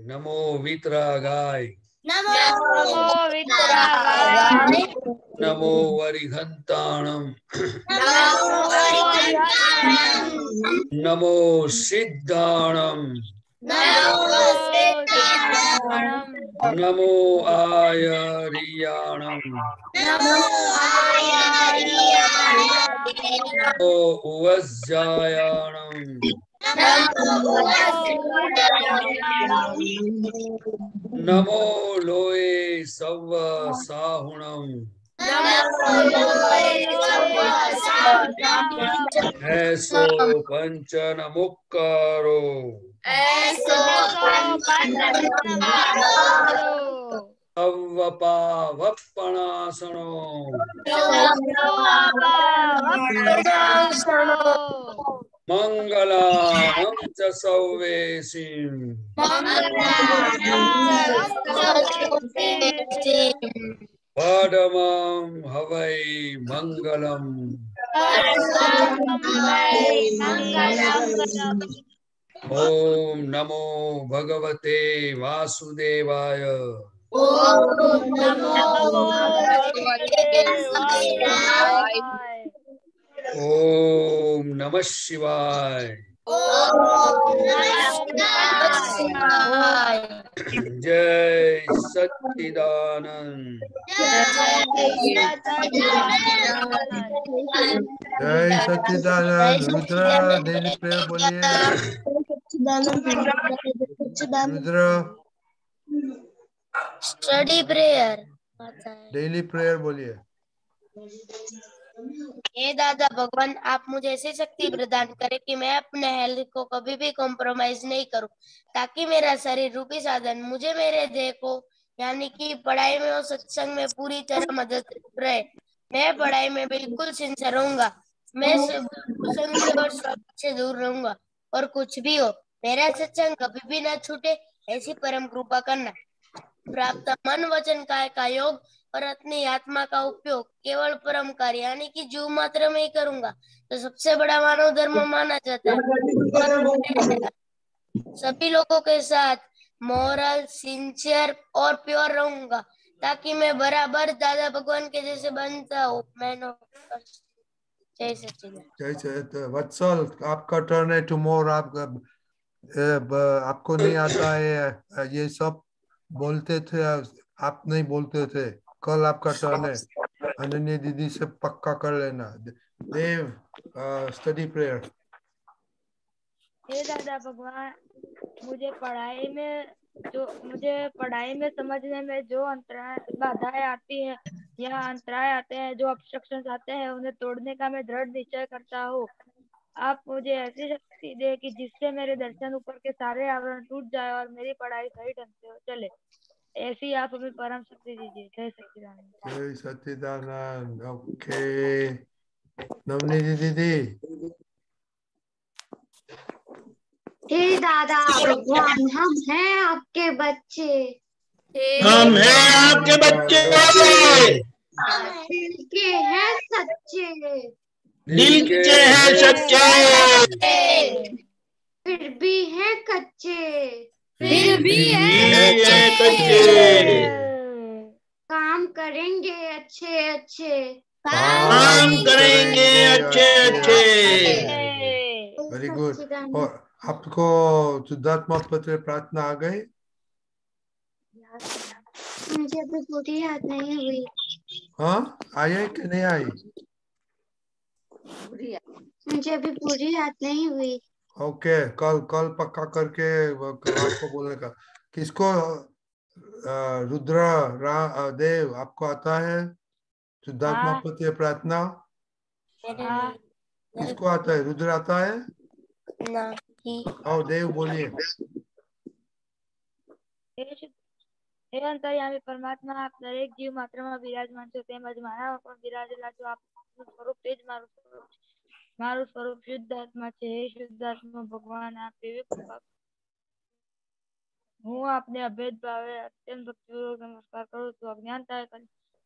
नमो वितरागाय, नमो वितरागाय, नमो वरिघंताणम, नमो हरिहंताणम, नमो सिद्धाणम, नमो सिद्धाणम, नमो आयरियाणम, नमो आर्याणम, नमो उवज्जायाणम, नमो वज्रायाणम, नमो लोए सव्व साहुणम, नमो लोए सव्वासाहुणम, ऐसो पंचन मुक्कारो, ऐसो पंचनमुक्तारो, सव्वपावपणासनो, सव्वापावपणासनो, मंगलानं च सव्वेसिं, मंगलानां सर्वेषां, पदमं हवै मंगलम्। परमं वै मंगलम्। ओम नमो भगवते वासुदेवाय। ओम नमो भगवते वासुदेवाय। ओम नमः शिवाय। ओम नमः शिवाय। जय सच्चिदानंद। जय जय सच्चिदानंद। रुद्र डेली प्रेयर बोलिए। Rudra study prayer daily prayer बोलिए। हे दादा भगवान, आप मुझे ऐसी शक्ति प्रदान करें कि मैं अपने हेल्थ को कभी भी कॉम्प्रोमाइज नहीं करूं, ताकि मेरा शरीर रूपी साधन मुझे मेरे देह को यानी कि पढ़ाई में और सत्संग में पूरी तरह मदद रहे। मैं पढ़ाई में बिल्कुल सिंसियर रहूंगा। मैं संग और सब से दूर रहूंगा, और कुछ भी हो मेरा सत्संग कभी भी ना छूटे, ऐसी परम कृपा करना। प्राप्त मन वचन काय का योग और अपनी आत्मा का उपयोग केवल परम कार्य यानी कि जीव मात्र में ही करूंगा, तो सबसे बड़ा मानव धर्म माना जाता है। सभी लोगों के साथ मोरल, सिंसियर और प्योर रहूंगा, ताकि मैं बराबर दादा भगवान के जैसे बनता हूँ। मैं जय सच्चिदानंद। जय सच्चिदानंद। वत्सल आपका टर्न है टुमारो। आपको नहीं आता है ये सब बोलते थे, आप नहीं बोलते थे। कल आपका टर्न है। अनन्या दीदी से पक्का कर लेना। देव स्टडी प्रेयर। हे दादा भगवान, मुझे पढ़ाई में समझने में जो अंतराय बाधाएं आती हैं या अंतराय आते हैं, जो ऑब्स्ट्रक्शंस आते हैं, उन्हें तोड़ने का मैं दृढ़ निश्चय करता हूँ। आप मुझे ऐसी शक्ति दे कि जिससे मेरे दर्शन ऊपर के सारे आवरण टूट जाए और मेरी पढ़ाई सही ढंग से चले। ऐसी आप हमें परम शक्ति दीजिए। जय सच्चिदानंद। जय सच्चिदानंद। ओके, नवनीत दीदी। हे दादा भगवान, हम हैं आपके बच्चे। हम हैं आपके बच्चे। दिल के हैं सच्चे। दिल के हैं सच्चे। फिर भी हैं कच्चे। फिर भी हैं कच्चे। काम करेंगे अच्छे अच्छे। काम करेंगे अच्छे अच्छे। Very good. और आपको शुद्धात्मा पत्र प्रार्थना आ गई? मुझे अभी पूरी याद नहीं हुई। हाँ, आई है कि नहीं आई? मुझे अभी पूरी याद नहीं हुई। ओके, कल कल पक्का करके आपको बोलने का। किसको रुद्र देव आपको आता है शुद्धात्मा पत्र प्रार्थना? किसको आता है? रुद्र आता है? और देव बोलिए। हे अंतर्यामी परमात्मा, आप दरेक जीव मात्र में विराजमान છો, તેમજ મારા પર વિરાજેલા છો. આપનું સ્વરૂપ તે જ મારું સ્વરૂપ શુદ્ધ આત્મા છે. હે શુદ્ધ આત્મા ભગવાન, આપ એવી કૃપા. હું આપને અભેદ ભાવે અત્યંત ભક્તિપૂર્વક નમસ્કાર કરું છું. અજ્ઞાનતાએ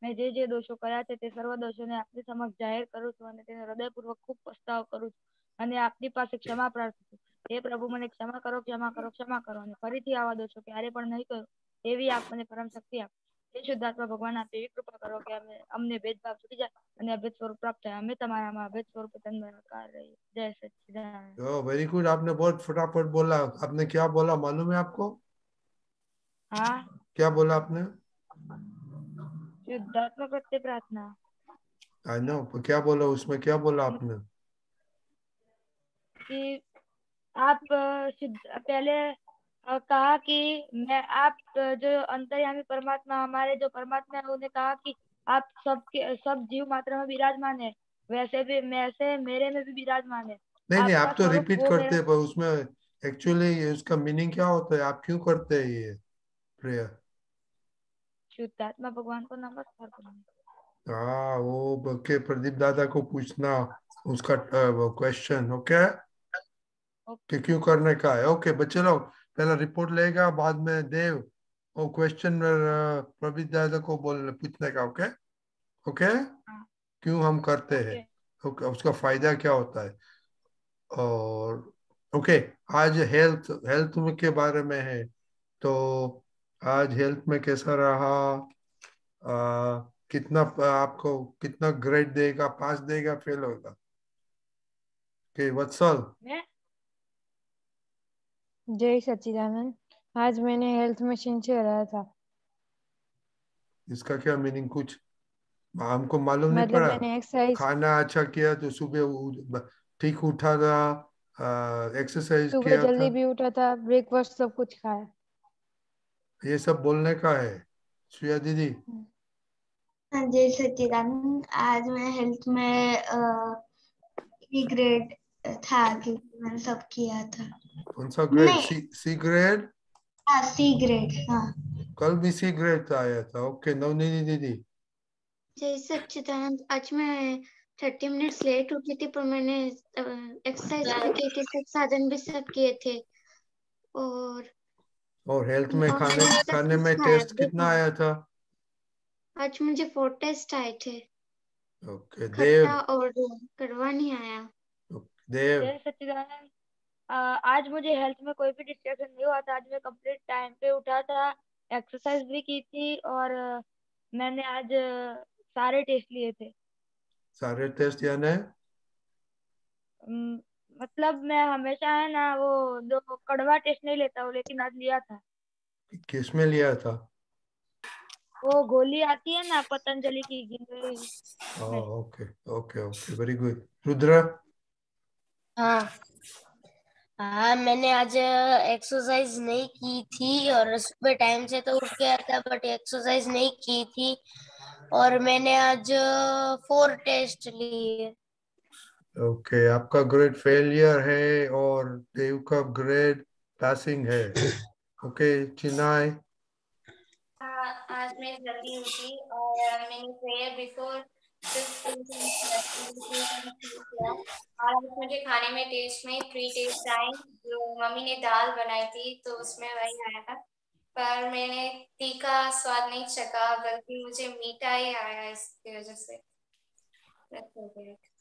મેં જે દોષો કર્યા છે તે સર્વ દોષોને આપની સમક્ષ જાહેર કરું છું, અને તેનો હૃદયપૂર્વક ખૂબ પસ્તાવ કરું છું, અને આપની પાસે ક્ષમા પ્રાર્થું છું. હે પ્રભુ મને ક્ષમા કરો ક્ષમા કરો ક્ષમા કરો અને ફરીથી આવવા દો છો ક્યારે પણ નહીં કરો એવી આપ મને પરમ શક્તિ આપો હે શુદ્ધાત્મા ભગવાન આપ એવી કૃપા કરો કે અમને ભેદભાવ છૂટી જાય અને અભેદ સ્વરૂપ પ્રાપ્ત થાય અમે તમારામાં અભેદ સ્વરૂપ તન્મયકાર રહીએ જય સच्चिदानंद। वेरी गुड, आपने बहुत फटाफट बोला। आपने क्या बोला मालूम है आपको? हाँ, क्या बोला आपने? शुद्धात्मा प्रत्यय प्रार्थना। आई नो, क्या बोला उसमें, क्या बोला आपने? कि आप पहले कहा कि मैं आप जो अंतर्यामी परमात्मा हमारे जो परमात्मा है उन्हें कहा कि आप सब जीव मात्र में विराजमान है वैसे भी वैसे मेरे में भी विराजमान है। नहीं नहीं, आपका आप तो स्वरूप रिपीट वो करते हैं, पर उसमें एक्चुअली उसका मीनिंग क्या होता है? आप क्यों करते हैं ये प्रेयर? शुद्धात्मा भगवान को नमस्कार करना। हाँ, वो के प्रदीप दादा को पूछना उसका क्वेश्चन, ओके, कि क्यों करने का है। ओके बच्चे लोग, पहला रिपोर्ट लेगा, बाद में देव वो क्वेश्चन प्रदीप दादा को बोलने पूछने का। ओके ओके, क्यों हम करते हैं, ओके, उसका फायदा क्या होता है। और ओके, आज हेल्थ हेल्थ के बारे में है, तो आज हेल्थ में कैसा रहा? कितना आपको कितना ग्रेड देगा? 5 देगा, फेल होगा? ओके वत्सल, जय सच्चिदानंद। आज मैंने हेल्थ मशीन से रहा था। इसका क्या मीनिंग? कुछ हमको मालूम नहीं मतलब पड़ा। मैंने एक्सरसाइज खाना अच्छा किया तो सुबह ठीक उठा था, एक्सरसाइज सुबह किया था, जल्दी भी उठा था, ब्रेकफास्ट सब कुछ खाया। ये सब बोलने का है। श्रेया दीदी, हाँ जय सच्चिदानंद। आज मैं हेल्थ में सी ग्रेड था क्योंकि मैंने सब किया था। कौन सा ग्रेड? नहीं, सी ग्रेड? हाँ सी ग्रेड। हाँ कल भी सी ग्रेड आया था। ओके नवनीति दीदी, जय सच्चिदानंद। आज मैं 30 मिनट्स लेट उठी थी पर मैंने एक्सरसाइज भी की थी, सब साधन भी सब किए थे। और हेल्थ में मैंने सब खाने कुछ में खाया टेस्ट भी कितना था। आया था? आज मुझे 4 टेस्ट आए थे। ओके देव, खट्टा और कड़वा नहीं आया। देव, जय सच्चिदानंद। आज मुझे हेल्थ में कोई भी डिस्ट्रैक्शन नहीं हुआ था। आज मैं कंप्लीट टाइम पे उठा था, एक्सरसाइज भी की थी और मैंने आज सारे टेस्ट लिए थे। सारे टेस्ट यानी? मतलब मैं हमेशा है ना वो जो कड़वा टेस्ट नहीं लेता हूँ लेकिन आज लिया था। किस में लिया था? वो गोली आती है ना पतंजलि की गिलोय में। Okay okay okay, very good. Rudra, हाँ हाँ, मैंने आज एक्सरसाइज नहीं की थी और सुबह टाइम से तो उठ गया था बट एक्सरसाइज नहीं की थी और मैंने आज 4 टेस्ट लिए। ओके, आपका ग्रेड फेलियर है और देव का ग्रेड पासिंग है। ओके चिनाई, आज मैं जल्दी उठी और मैंने प्रेयर बिफोर किया और आज मुझे खाने में टेस्ट में 3 टेस्ट आए। जो मम्मी ने दाल बनाई थी तो उसमें वही आया था पर मैंने तीखा स्वाद नहीं चखा बल्कि मुझे मीठा ही आया इसकी वजह से।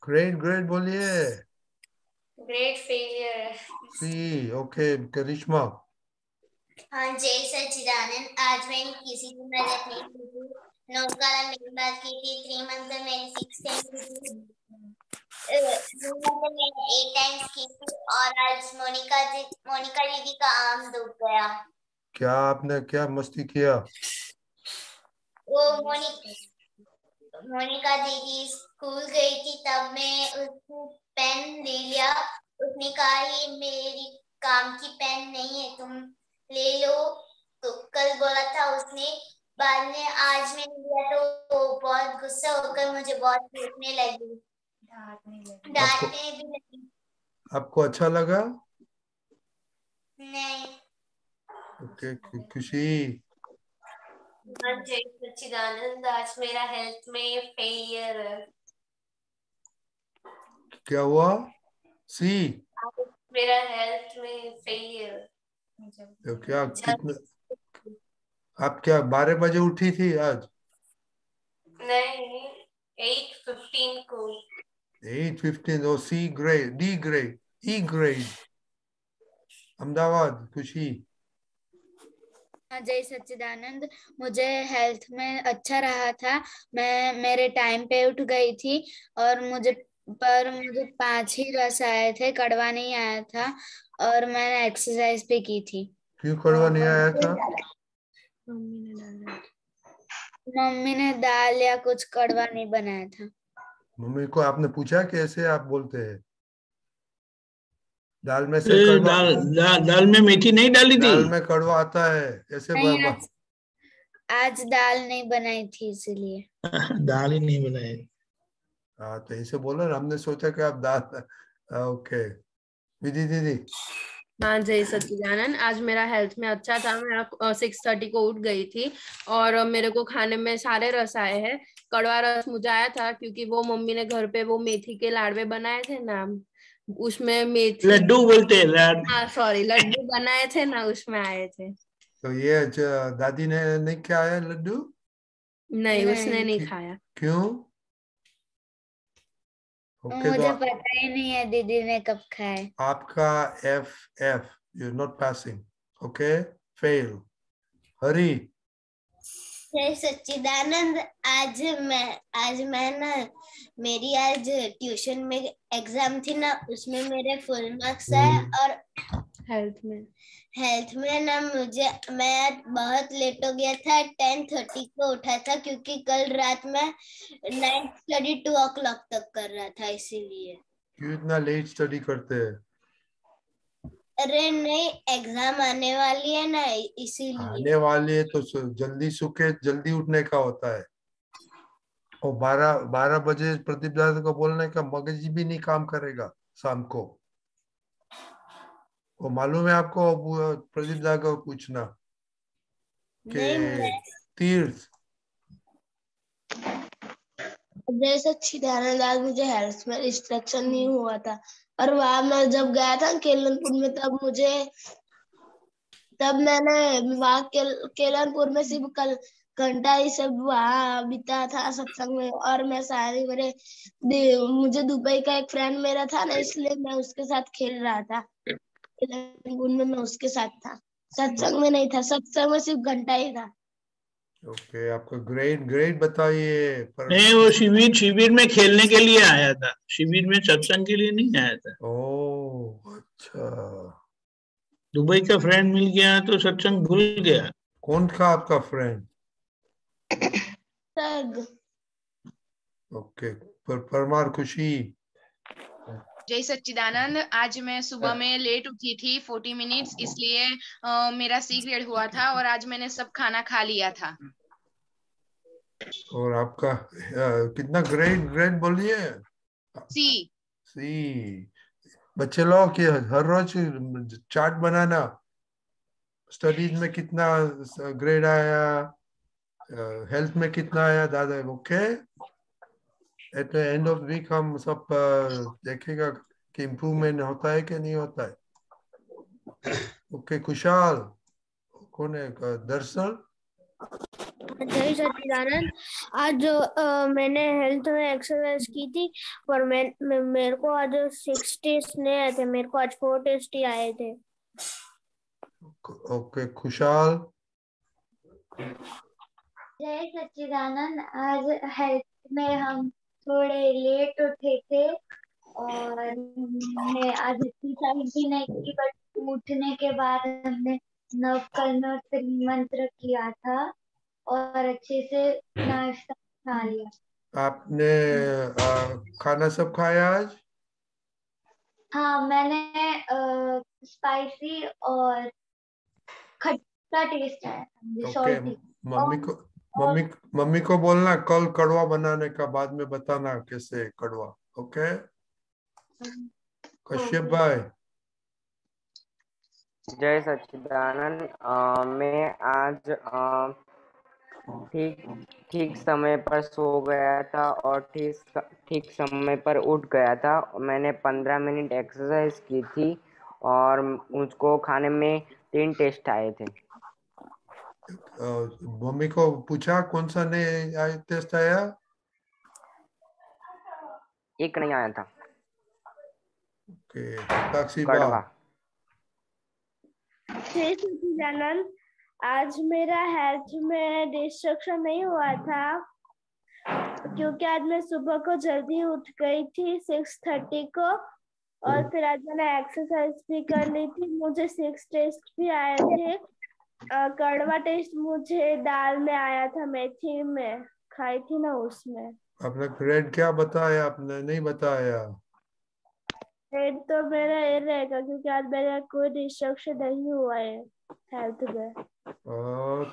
ग्रेड ग्रेड बोलिए। Great failure. See, okay Karishma, हाँ जय सच्चिदानंद। आज मैंने किसी की मदद नहीं की थी। 9 साल मेरी बात की थी, 3 मंथ में मैंने 6 टाइम्स की थी, 2 मंथ में मैंने 8 टाइम्स की थी और आज मोनिका दीदी का आर्म दुख गया। क्या आपने क्या मस्ती किया? वो मोनिका दीदी स्कूल गई थी तब मैं उसको पेन ले लिया। उसने कहा ये मेरी काम की पेन नहीं है तुम ले लो, तो कल बोला था उसने। बाद में आज मैंने लिया तो वो बहुत गुस्सा होकर मुझे बहुत पीटने लगी, डांटने भी लगी। आपको अच्छा लगा? नहीं। ओके खुशी, जय सच्चिदानंद। आज मेरा हेल्थ में फेलियर है। क्या हुआ? सी, मेरा हेल्थ में फेलियर। तो क्या कितने, आप क्या 12 बजे उठी थी आज? नहीं, 8:15 को। 8:15, और C grade, D grade, E grade, Ahmedabad खुशी। जय सच्चिदानंद, मुझे हेल्थ में अच्छा रहा था। मैं मेरे टाइम पे उठ गई थी और मुझे 5 ही रस आए थे, कड़वा नहीं आया था। और मैंने एक्सरसाइज भी की थी। क्यों कड़वा नहीं आया था? मम्मी ने दाल या कुछ कड़वा नहीं बनाया था। मम्मी को आपने पूछा कैसे आप बोलते हैं? दाल में से कड़वा, दाल में मेथी नहीं डाली थी? दाल में कड़वा आता है ऐसे नहीं, आज दाल नहीं बनाई थी इसीलिए। दाल ही नहीं बनाई। हाँ तो ऐसे बोलो ना, हमने सोचा कि आप दाल। ओके विधि दीदी। हाँ जय सच्चिदानंद, आज मेरा हेल्थ में अच्छा था। मैं 6:30 को उठ गई थी और मेरे को खाने में सारे रस आए हैं। कड़वा रस मुझे आया था क्योंकि वो मम्मी ने घर पे वो मेथी के लाडवे बनाए थे ना, उसमें मेथी, लड्डू बोलते हैं। हाँ सॉरी, लड्डू बनाए थे ना, उसमें आए थे। तो ये दादी ने नहीं खाया लड्डू? नहीं, उसने नहीं खाया। क्यों? ओके मुझे पता ही नहीं है दीदी ने कब खाए। आपका FF, you're not passing. Okay, fail. हरी। जय सच्चिदानंद, आज मैं ना, मेरी आज ट्यूशन में एग्जाम थी ना, उसमें मेरे फुल मार्क्स आए। और हेल्थ में ना मैं बहुत लेट हो गया था। 10:30 को उठा था क्योंकि कल रात में नाइट स्टडी 2 o'clock तक कर रहा था, इसीलिए। क्यों इतना लेट स्टडी करते हैं? अरे नहीं, एग्जाम आने वाली है ना, इसीलिए। आने वाली है तो जल्दी सो के जल्दी उठने का होता है। और 12 बजे प्रदीप दादा को बोलने का मगज भी नहीं काम करेगा शाम को। वो मालूम है आपको? प्रदीप दादा को पूछना कि तीर्थ। जैसे सच्चिदानंद, आज मुझे हेल्थ में रिस्ट्रक्शन नहीं हुआ था। और वहां मैं जब गया था केलनपुर में, तब मैंने वहां केलनपुर में सिर्फ कल घंटा ही सब वहां बिता था सत्संग में। और मैं सारे मुझे दुबई का एक फ्रेंड मेरा था ना, इसलिए मैं उसके साथ खेल रहा था। केलनपुर में मैं उसके साथ था, सत्संग में नहीं था। सत्संग में सिर्फ घंटा ही था। ओके आपको ग्रेड बताइए। नहीं, वो शिविर में खेलने के लिए आया था, शिविर में सत्संग के लिए नहीं आया था। ओह अच्छा। दुबई का फ्रेंड मिल गया तो सत्संग भूल गया। कौन था आपका फ्रेंड? ओके परमार खुशी। जय सच्चिदानंद, आज मैं सुबह में लेट उठी थी 40 मिनट्स, इसलिए मेरा सीक्रेट हुआ था और आज मैंने सब खाना खा लिया था। और आपका कितना ग्रेड बोलिए? सी। बच्चे लोग कि हर रोज चार्ट बनाना, स्टडीज में कितना ग्रेड आया, हेल्थ में कितना आया दादा। Okay at the end of week हम सब देखेगा कि इम्प्रूवमेंट होता है कि नहीं होता है। ओके खुशहाल कौन है? दर्शन। जय सच्चिदानंद, आज मैंने हेल्थ में एक्सरसाइज की थी, पर मेरे को आज 6 टेस्ट नहीं आए थे, मेरे को आज 4 टेस्ट ही आए थे। ओके खुशहाल। जय सच्चिदानंद, आज हेल्थ में हम थोड़े लेट उठे थे और हमने आज एक्सरसाइज भी नहीं की, बट उठने के बाद हमने नवकलमोत्तरी मंत्र किया था और अच्छे से नाश्ता खा लिया। आपने खाना सब खाया आज? हाँ, मैंने स्पाइसी और खट्टा टेस्ट आया था, सॉल्टी। मम्मी को बोलना कल कड़वा बनाने का, बाद में बताना कैसे कड़वा। ओके कश्यप भाई। जय सच्चिदानंद, मैं आज ठीक समय पर सो गया था और ठीक समय पर उठ गया था। मैंने 15 मिनट एक्सरसाइज की थी और मुझको खाने में 3 टेस्ट आए थे। मम्मी को पूछा कौन सा नहीं टेस्ट आया? एक नहीं आया था। ओके कड़वा। जय सच्चिदानंद। आज मेरा हेल्थ में डिस्ट्रक्शन नहीं हुआ था क्योंकि आज मैं सुबह को जल्दी उठ गई थी 6:30 को, और फिर आज मैंने एक्सरसाइज भी कर ली थी। मुझे 6 टेस्ट भी आए थे। कड़वा टेस्ट मुझे दाल में आया था, मेथी में खाई थी ना उसमें। आपने ग्रेड क्या बताया? आपने नहीं बताया। ग्रेड तो मेरा ये रहेगा क्योंकि आज मेरा कोई डिस्ट्रक्शन नहीं हुआ है हेल्थ में।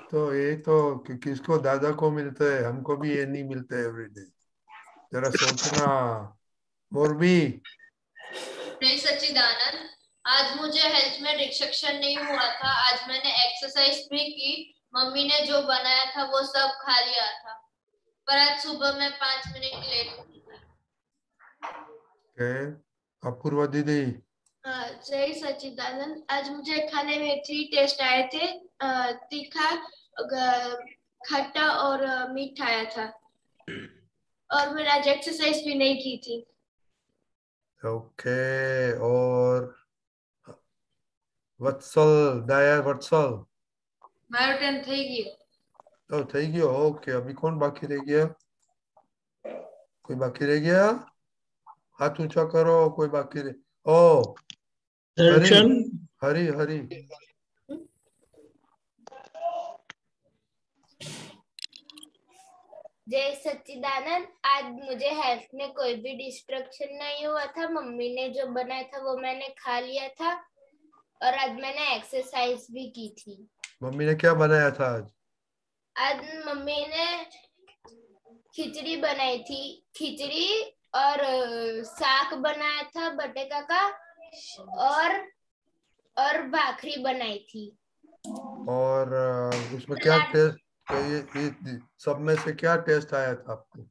तो ये तो किसको, दादा को मिलते हैं, हमको भी ये नहीं मिलते एवरीडे। जरा सोचना। मोरबी। जय सच्चिदानंद। आज मुझे हेल्थ में डिस्ट्रक्शन नहीं हुआ था। आज मैंने एक्सरसाइज भी की। मम्मी ने जो बनाया था वो सब खा लिया था, पर आज सुबह में 5 मिनट लेट हुई थी। अपूर्वा दीदी। जय सच्चिदानंद। आज मुझे खाने में 3 टेस्ट आए थे, तीखा, खट्टा और मीठ आया था, और मैंने आज एक्सरसाइज भी नहीं की थी। ओके। और वत्सल, दया वत्सल। મારો ટર્ન થઈ ગયો। तो થઈ ગયો। ओके, अभी कौन बाकी रह गया? कोई बाकी रह गया? हाथ ऊंचा करो। कोई बाकी रह? ओ हरी हरी हरी। जय सच्चिदानंद। आज मुझे हेल्थ में कोई भी डिस्ट्रक्शन नहीं हुआ था। मम्मी ने जो बनाया था वो मैंने खा लिया था, और आज मैंने एक्सरसाइज भी की थी। मम्मी ने क्या बनाया था आज? आज मम्मी ने खिचड़ी बनाई थी। खिचड़ी और साग बनाया था बटेका का, और भाखरी बनाई थी। और उसमें क्या टेस्ट, ये सब में से क्या टेस्ट आया था आपको?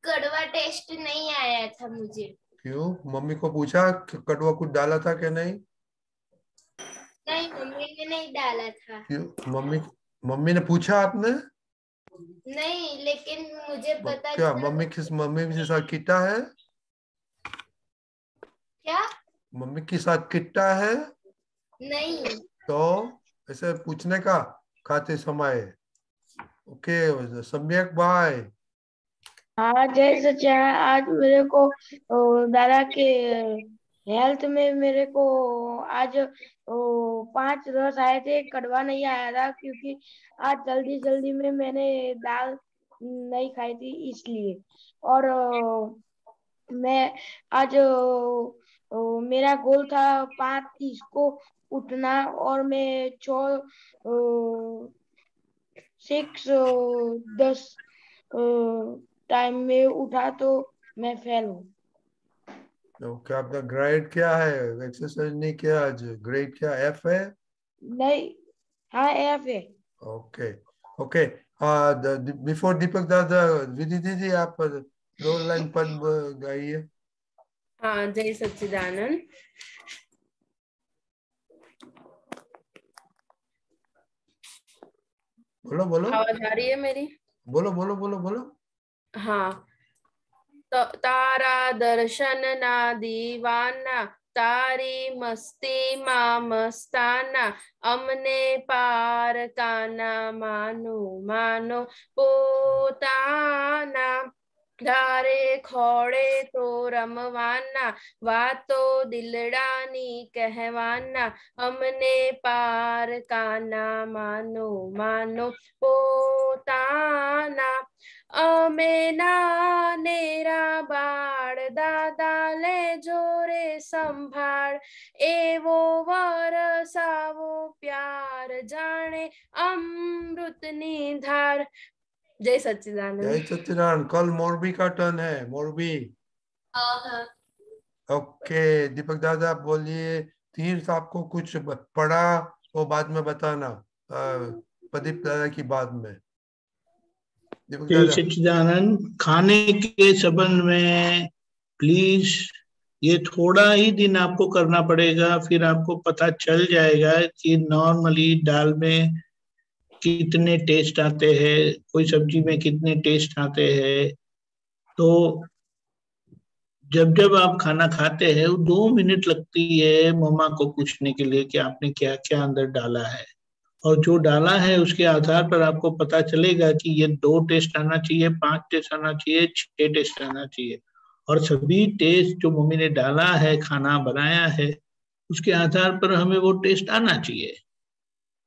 कड़वा टेस्ट नहीं आया था मुझे। क्यों? मम्मी को पूछा कड़वा कुछ डाला था कि नहीं? नहीं, मम्मी ने नहीं डाला था। क्यों? मम्मी ने पूछा आपने? नहीं, लेकिन मुझे पता क्या चला। मम्मी के साथ किट्टा है? क्या? मम्मी के साथ किट्टा है? नहीं। तो ऐसे पूछने का खाते समय। ओके, सम्यक भाई। हाँ जय सच्चिदानंद। आज मेरे को दादा के हेल्थ में मेरे को आज 5 रस आए थे। कड़वा नहीं आया था क्योंकि आज जल्दी जल्दी में मैंने दाल नहीं खाई थी इसलिए। और मैं आज मेरा गोल था 5:30 को उठना, और मैं 6:10 टाइम में उठा तो मैं फेल हूँ। ओके, आपका ग्रेड क्या है? एक्सरसाइज नहीं किया आज, ग्रेड क्या एफ है? नहीं, हाँ एफ है। Okay okay. बिफोर दीपक दादा, विधि दीदी आप 2 लाइन पद गाइए। हाँ जय सच्चिदानंद। बोलो बोलो। आवाज आ रही है मेरी? बोलो बोलो बोलो बोलो। हाँ। तो तारा दर्शन ना दीवाना, तारी मस्ती माँ मस्ताना, अमने पार काना मानो मानो पोताना, धारे खोड़े तो रमवाना, वातो दिलडानी कहवाना, हमने पार काना मानो मानो पोताना, अमे नेरा बाळ दादा ले जोरे संभाळ, एवो वरसावो प्यार जाने अमृतनी धार। जय सच्चिदानंद। जय सच्चिदानंद। कल मोरबी का टर्न है। मोरबी। हाँ। ओके, दीपक दादा बोलिए। तीर्थ आपको कुछ पढ़ा वो बाद में बताना, प्रदीप दादा की बाद में। दीपक जय दादा। सच्चिदानंद। खाने के संबंध में प्लीज ये थोड़ा ही दिन आपको करना पड़ेगा, फिर आपको पता चल जाएगा कि नॉर्मली दाल में कितने टेस्ट आते हैं, कोई सब्जी में कितने टेस्ट आते हैं। तो जब जब आप खाना खाते हैं, वो 2 मिनट लगती है मम्मा को पूछने के लिए कि आपने क्या क्या अंदर डाला है, और जो डाला है उसके आधार पर आपको पता चलेगा कि ये 2 टेस्ट आना चाहिए, 5 टेस्ट आना चाहिए, 6 टेस्ट आना चाहिए। और सभी टेस्ट जो मम्मी ने डाला है, खाना बनाया है, उसके आधार पर हमें वो टेस्ट आना चाहिए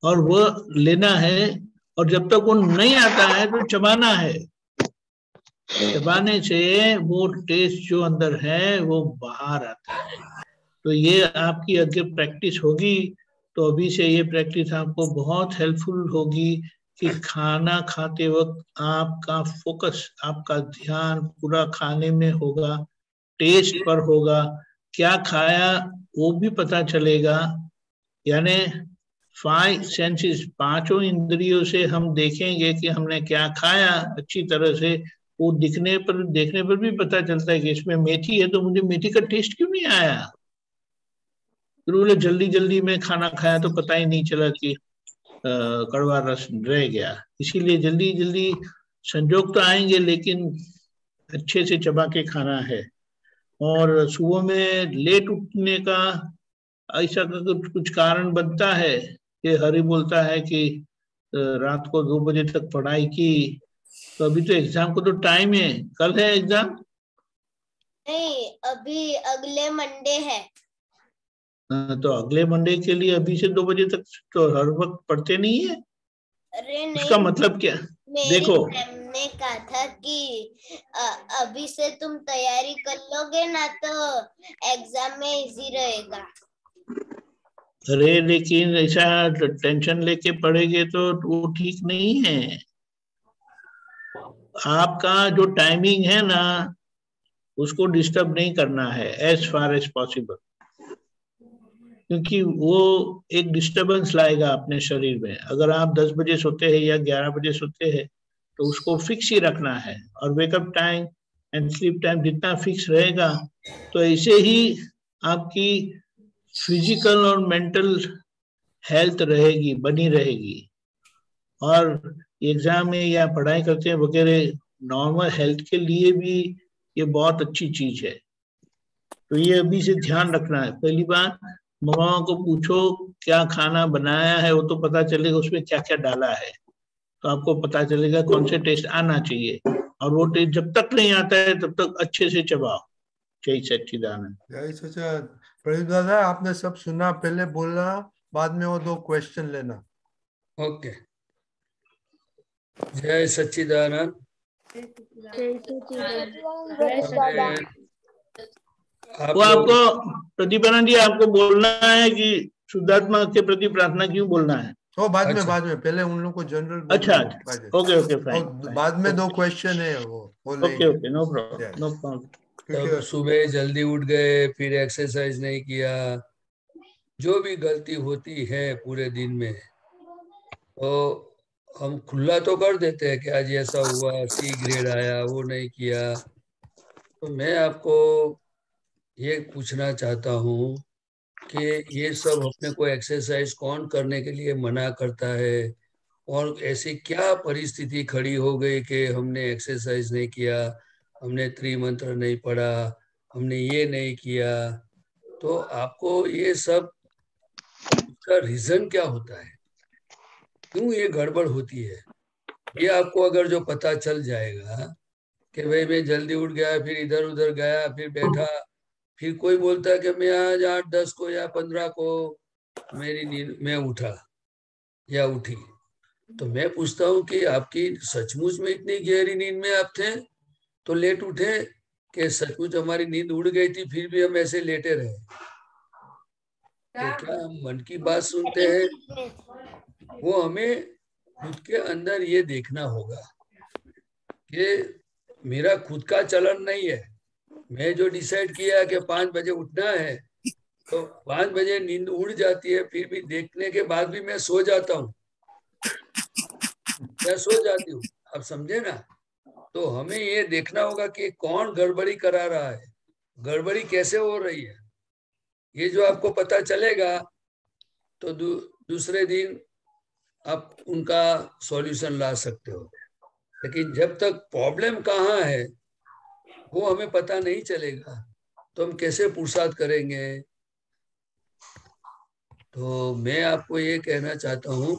और वो लेना है। और जब तक वो नहीं आता है तो चबाना है। चबाने से वो टेस्ट जो अंदर है वो बाहर आता है। तो ये आपकी अगर प्रैक्टिस होगी तो अभी से ये प्रैक्टिस आपको बहुत हेल्पफुल होगी कि खाना खाते वक्त आपका फोकस, आपका ध्यान पूरा खाने में होगा, टेस्ट पर होगा, क्या खाया वो भी पता चलेगा। यानी 5 सेंसेस, 5 इंद्रियों से हम देखेंगे कि हमने क्या खाया अच्छी तरह से। वो देखने पर भी पता चलता है कि इसमें मेथी है तो मुझे मेथी का टेस्ट क्यों नहीं आया। फिर बोले जल्दी जल्दी में खाना खाया तो पता ही नहीं चला कि कड़वा रस रह गया। इसीलिए जल्दी जल्दी संजोग तो आएंगे लेकिन अच्छे से चबा के खाना है। और सुबह में लेट उठने का ऐसा कुछ कारण बनता है कि हरि बोलता है कि रात को 2 बजे तक पढ़ाई की, तो अभी तो एग्जाम को तो टाइम है, कल है एग्जाम? नहीं, अभी अगले मंडे है। तो अगले मंडे के लिए अभी से 2 बजे तक तो हर वक्त पढ़ते नहीं है। अरे नहीं, उसका मतलब क्या? देखो, मैम ने कहा था कि अभी से तुम तैयारी कर लोगे ना तो एग्जाम में इजी रहेगा। अरे लेकिन ऐसा टेंशन लेके पढ़ेंगे तो वो ठीक नहीं है। आपका जो टाइमिंग है ना उसको डिस्टर्ब नहीं करना है एज फार एज पॉसिबल, क्योंकि वो एक डिस्टरबेंस लाएगा अपने शरीर में। अगर आप 10 बजे सोते हैं या 11 बजे सोते हैं तो उसको फिक्स ही रखना है। और wake up time and sleep time जितना फिक्स रहेगा तो ऐसे ही आपकी फिजिकल और मेंटल हेल्थ रहेगी, बनी रहेगी। और एग्जाम में या पढ़ाई करते हैं वगैरह नॉर्मल हेल्थ के लिए भी ये बहुत अच्छी चीज है। तो ये अभी से ध्यान रखना है। पहली बात, मम्मा को पूछो क्या खाना बनाया है, वो तो पता चलेगा उसमें क्या क्या डाला है, तो आपको पता चलेगा कौन से टेस्ट आना चाहिए। और वो टेस्ट जब तक नहीं आता है तब तक अच्छे से चबाओ। जय सच्चिदानंद। जय सच्चिदानंद। प्रदीप दादा, आपने सब सुना, पहले बोलना, बाद में वो 2 क्वेश्चन लेना। ओके। जय सच्चिदानंद। वो आपको प्रतिपानंद जी आपको बोलना है कि शुद्धात्मा के प्रति प्रार्थना क्यों बोलना है? ओ बाद में पहले उन लोग को जनरल। अच्छा, ओके फाइन। बाद में 2 क्वेश्चन है वो ओके, नो प्रॉब्लम। तब सुबह जल्दी उठ गए, फिर एक्सरसाइज नहीं किया, जो भी गलती होती है पूरे दिन में तो हम खुला तो कर देते हैं कि आज ऐसा हुआ, C ग्रेड आया, वो नहीं किया। तो मैं आपको ये पूछना चाहता हूँ कि ये सब अपने को एक्सरसाइज कौन करने के लिए मना करता है, और ऐसी क्या परिस्थिति खड़ी हो गई कि हमने एक्सरसाइज नहीं किया, हमने त्रिमंत्र नहीं पढ़ा, हमने ये नहीं किया। तो आपको ये सब का रीजन क्या होता है, क्यों ये गड़बड़ होती है, ये आपको अगर जो पता चल जाएगा कि भाई मैं जल्दी उठ गया, फिर इधर उधर गया, फिर बैठा, फिर कोई बोलता है कि मैं आज 8-10 को या 15 को मेरी नींद में उठा या उठी, तो मैं पूछता हूँ कि आपकी सचमुच में इतनी गहरी नींद में आप थे तो लेट उठे, कि सचमुच हमारी नींद उड़ गई थी फिर भी हम ऐसे लेटे रहे? तो क्या हम मन की बात सुनते हैं? वो हमें खुद के अंदर ये देखना होगा कि मेरा खुद का चलन नहीं है। मैं जो डिसाइड किया कि 5 बजे उठना है तो 5 बजे नींद उड़ जाती है, फिर भी देखने के बाद भी मैं सो जाता हूँ, मैं सो जाती हूँ, आप समझे ना? तो हमें ये देखना होगा कि कौन गड़बड़ी करा रहा है, गड़बड़ी कैसे हो रही है। ये जो आपको पता चलेगा तो दूसरे दिन आप उनका सॉल्यूशन ला सकते हो। लेकिन जब तक प्रॉब्लम कहाँ है वो हमें पता नहीं चलेगा तो हम कैसे पुरुषार्थ करेंगे? तो मैं आपको ये कहना चाहता हूँ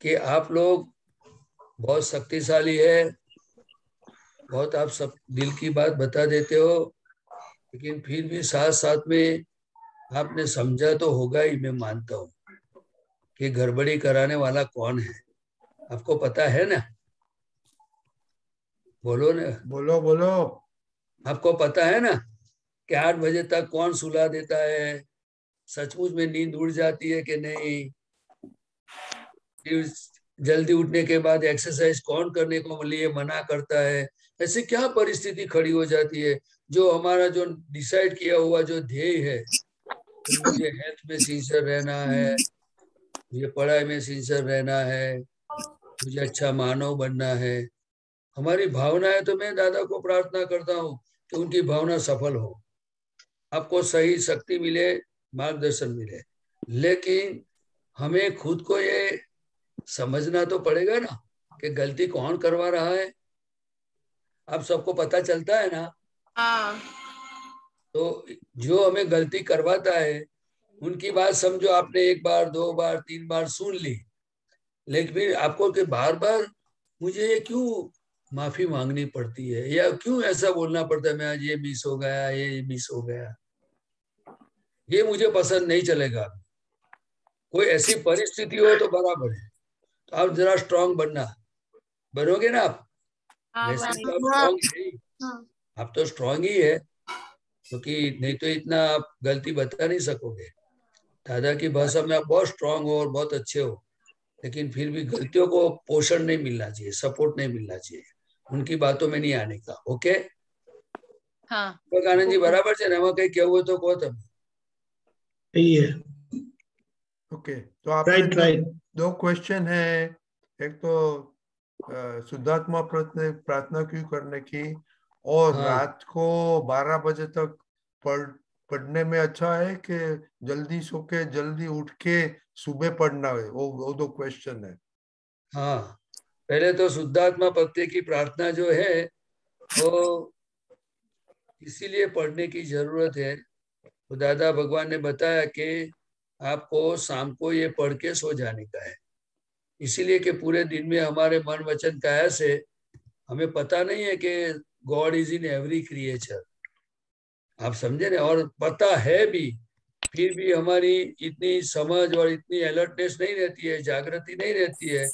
कि आप लोग बहुत शक्तिशाली है, बहुत आप सब दिल की बात बता देते हो, लेकिन फिर भी साथ साथ में आपने समझा तो होगा ही, मैं मानता हूँ कि गड़बड़ी कराने वाला कौन है, आपको पता है ना? बोलो ना, बोलो बोलो। आपको पता है ना कि 8 बजे तक कौन सुला देता है, सचमुच में नींद उड़ जाती है कि नहीं? फिर जल्दी उठने के बाद एक्सरसाइज कौन करने को लिए मना करता है? ऐसे क्या परिस्थिति खड़ी हो जाती है? जो हमारा जो डिसाइड किया हुआ जो ध्येय है कि मुझे हेल्थ में सिंसियर रहना है, मुझे पढ़ाई में सिंसियर रहना है, मुझे अच्छा मानव बनना है, हमारी भावना है, तो मैं दादा को प्रार्थना करता हूँ कि उनकी भावना सफल हो, आपको सही शक्ति मिले, मार्गदर्शन मिले। लेकिन हमें खुद को ये समझना तो पड़ेगा ना कि गलती कौन करवा रहा है। आप सबको पता चलता है ना? हाँ। तो जो हमें गलती करवाता है उनकी बात समझो, आपने 1 बार 2 बार 3 बार सुन ली, लेकिन फिर आपको कि बार बार मुझे ये क्यों माफी मांगनी पड़ती है, या क्यों ऐसा बोलना पड़ता है, मैं आज ये मिस हो गया, ये मिस हो गया, ये मुझे पसंद नहीं चलेगा। कोई ऐसी परिस्थिति हो तो बराबर है, तो आप जरा स्ट्रांग बनोगे ना आप? वैसे तो आप स्ट्रांग है ही, आप तो स्ट्रांग ही है, क्योंकि नहीं तो इतना आप गलती बता नहीं सकोगे। दादा की भाषा में आप बहुत स्ट्रांग हो और बहुत अच्छे हो, लेकिन फिर भी गलतियों को पोषण नहीं मिलना चाहिए, सपोर्ट नहीं मिलना चाहिए, उनकी बातों में नहीं आने का। ओके हाँ आनंद जी, बराबर है ना? कहीं क्या हुआ तो कहो तब। सही है। ओके, तो आपने दो क्वेश्चन है। एक तो शुद्धात्मा प्रार्थना क्यों करने की, और हाँ। रात को 12 बजे तक पढ़ने में अच्छा है कि जल्दी सो के जल्दी उठ के सुबह पढ़ना है, वो दो क्वेश्चन है। हाँ, पहले तो शुद्धात्मा प्रत्यय की प्रार्थना जो है वो इसीलिए पढ़ने की जरूरत है, तो दादा भगवान ने बताया कि आपको शाम को ये पढ़ के सो जाने का है, इसीलिए कि पूरे दिन में हमारे मन वचन काया से हमें पता नहीं है कि God is in every creature, आप समझे ना? और पता है भी, फिर भी हमारी इतनी समझ और इतनी अलर्टनेस नहीं रहती है, जागृति नहीं रहती है,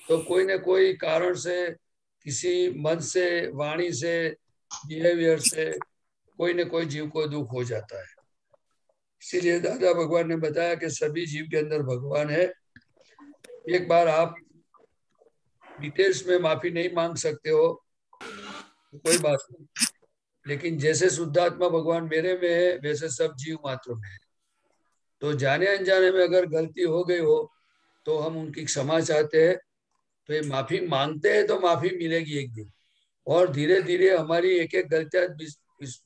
तो कोई ना कोई कारण से, किसी मन से, वाणी से, बिहेवियर से कोई न कोई जीव को दुख हो जाता है। इसीलिए दादा भगवान ने बताया कि सभी जीव के अंदर भगवान है। एक बार आप डिटेल्स में माफी नहीं मांग सकते हो तो कोई बात नहीं, लेकिन जैसे शुद्धात्मा भगवान मेरे में है वैसे सब जीव मात्र में है, तो जाने अनजाने में अगर गलती हो गई हो तो हम उनकी क्षमा चाहते हैं, तो ये माफी मांगते हैं तो माफी मिलेगी एक दिन, और धीरे धीरे हमारी एक एक गलतियां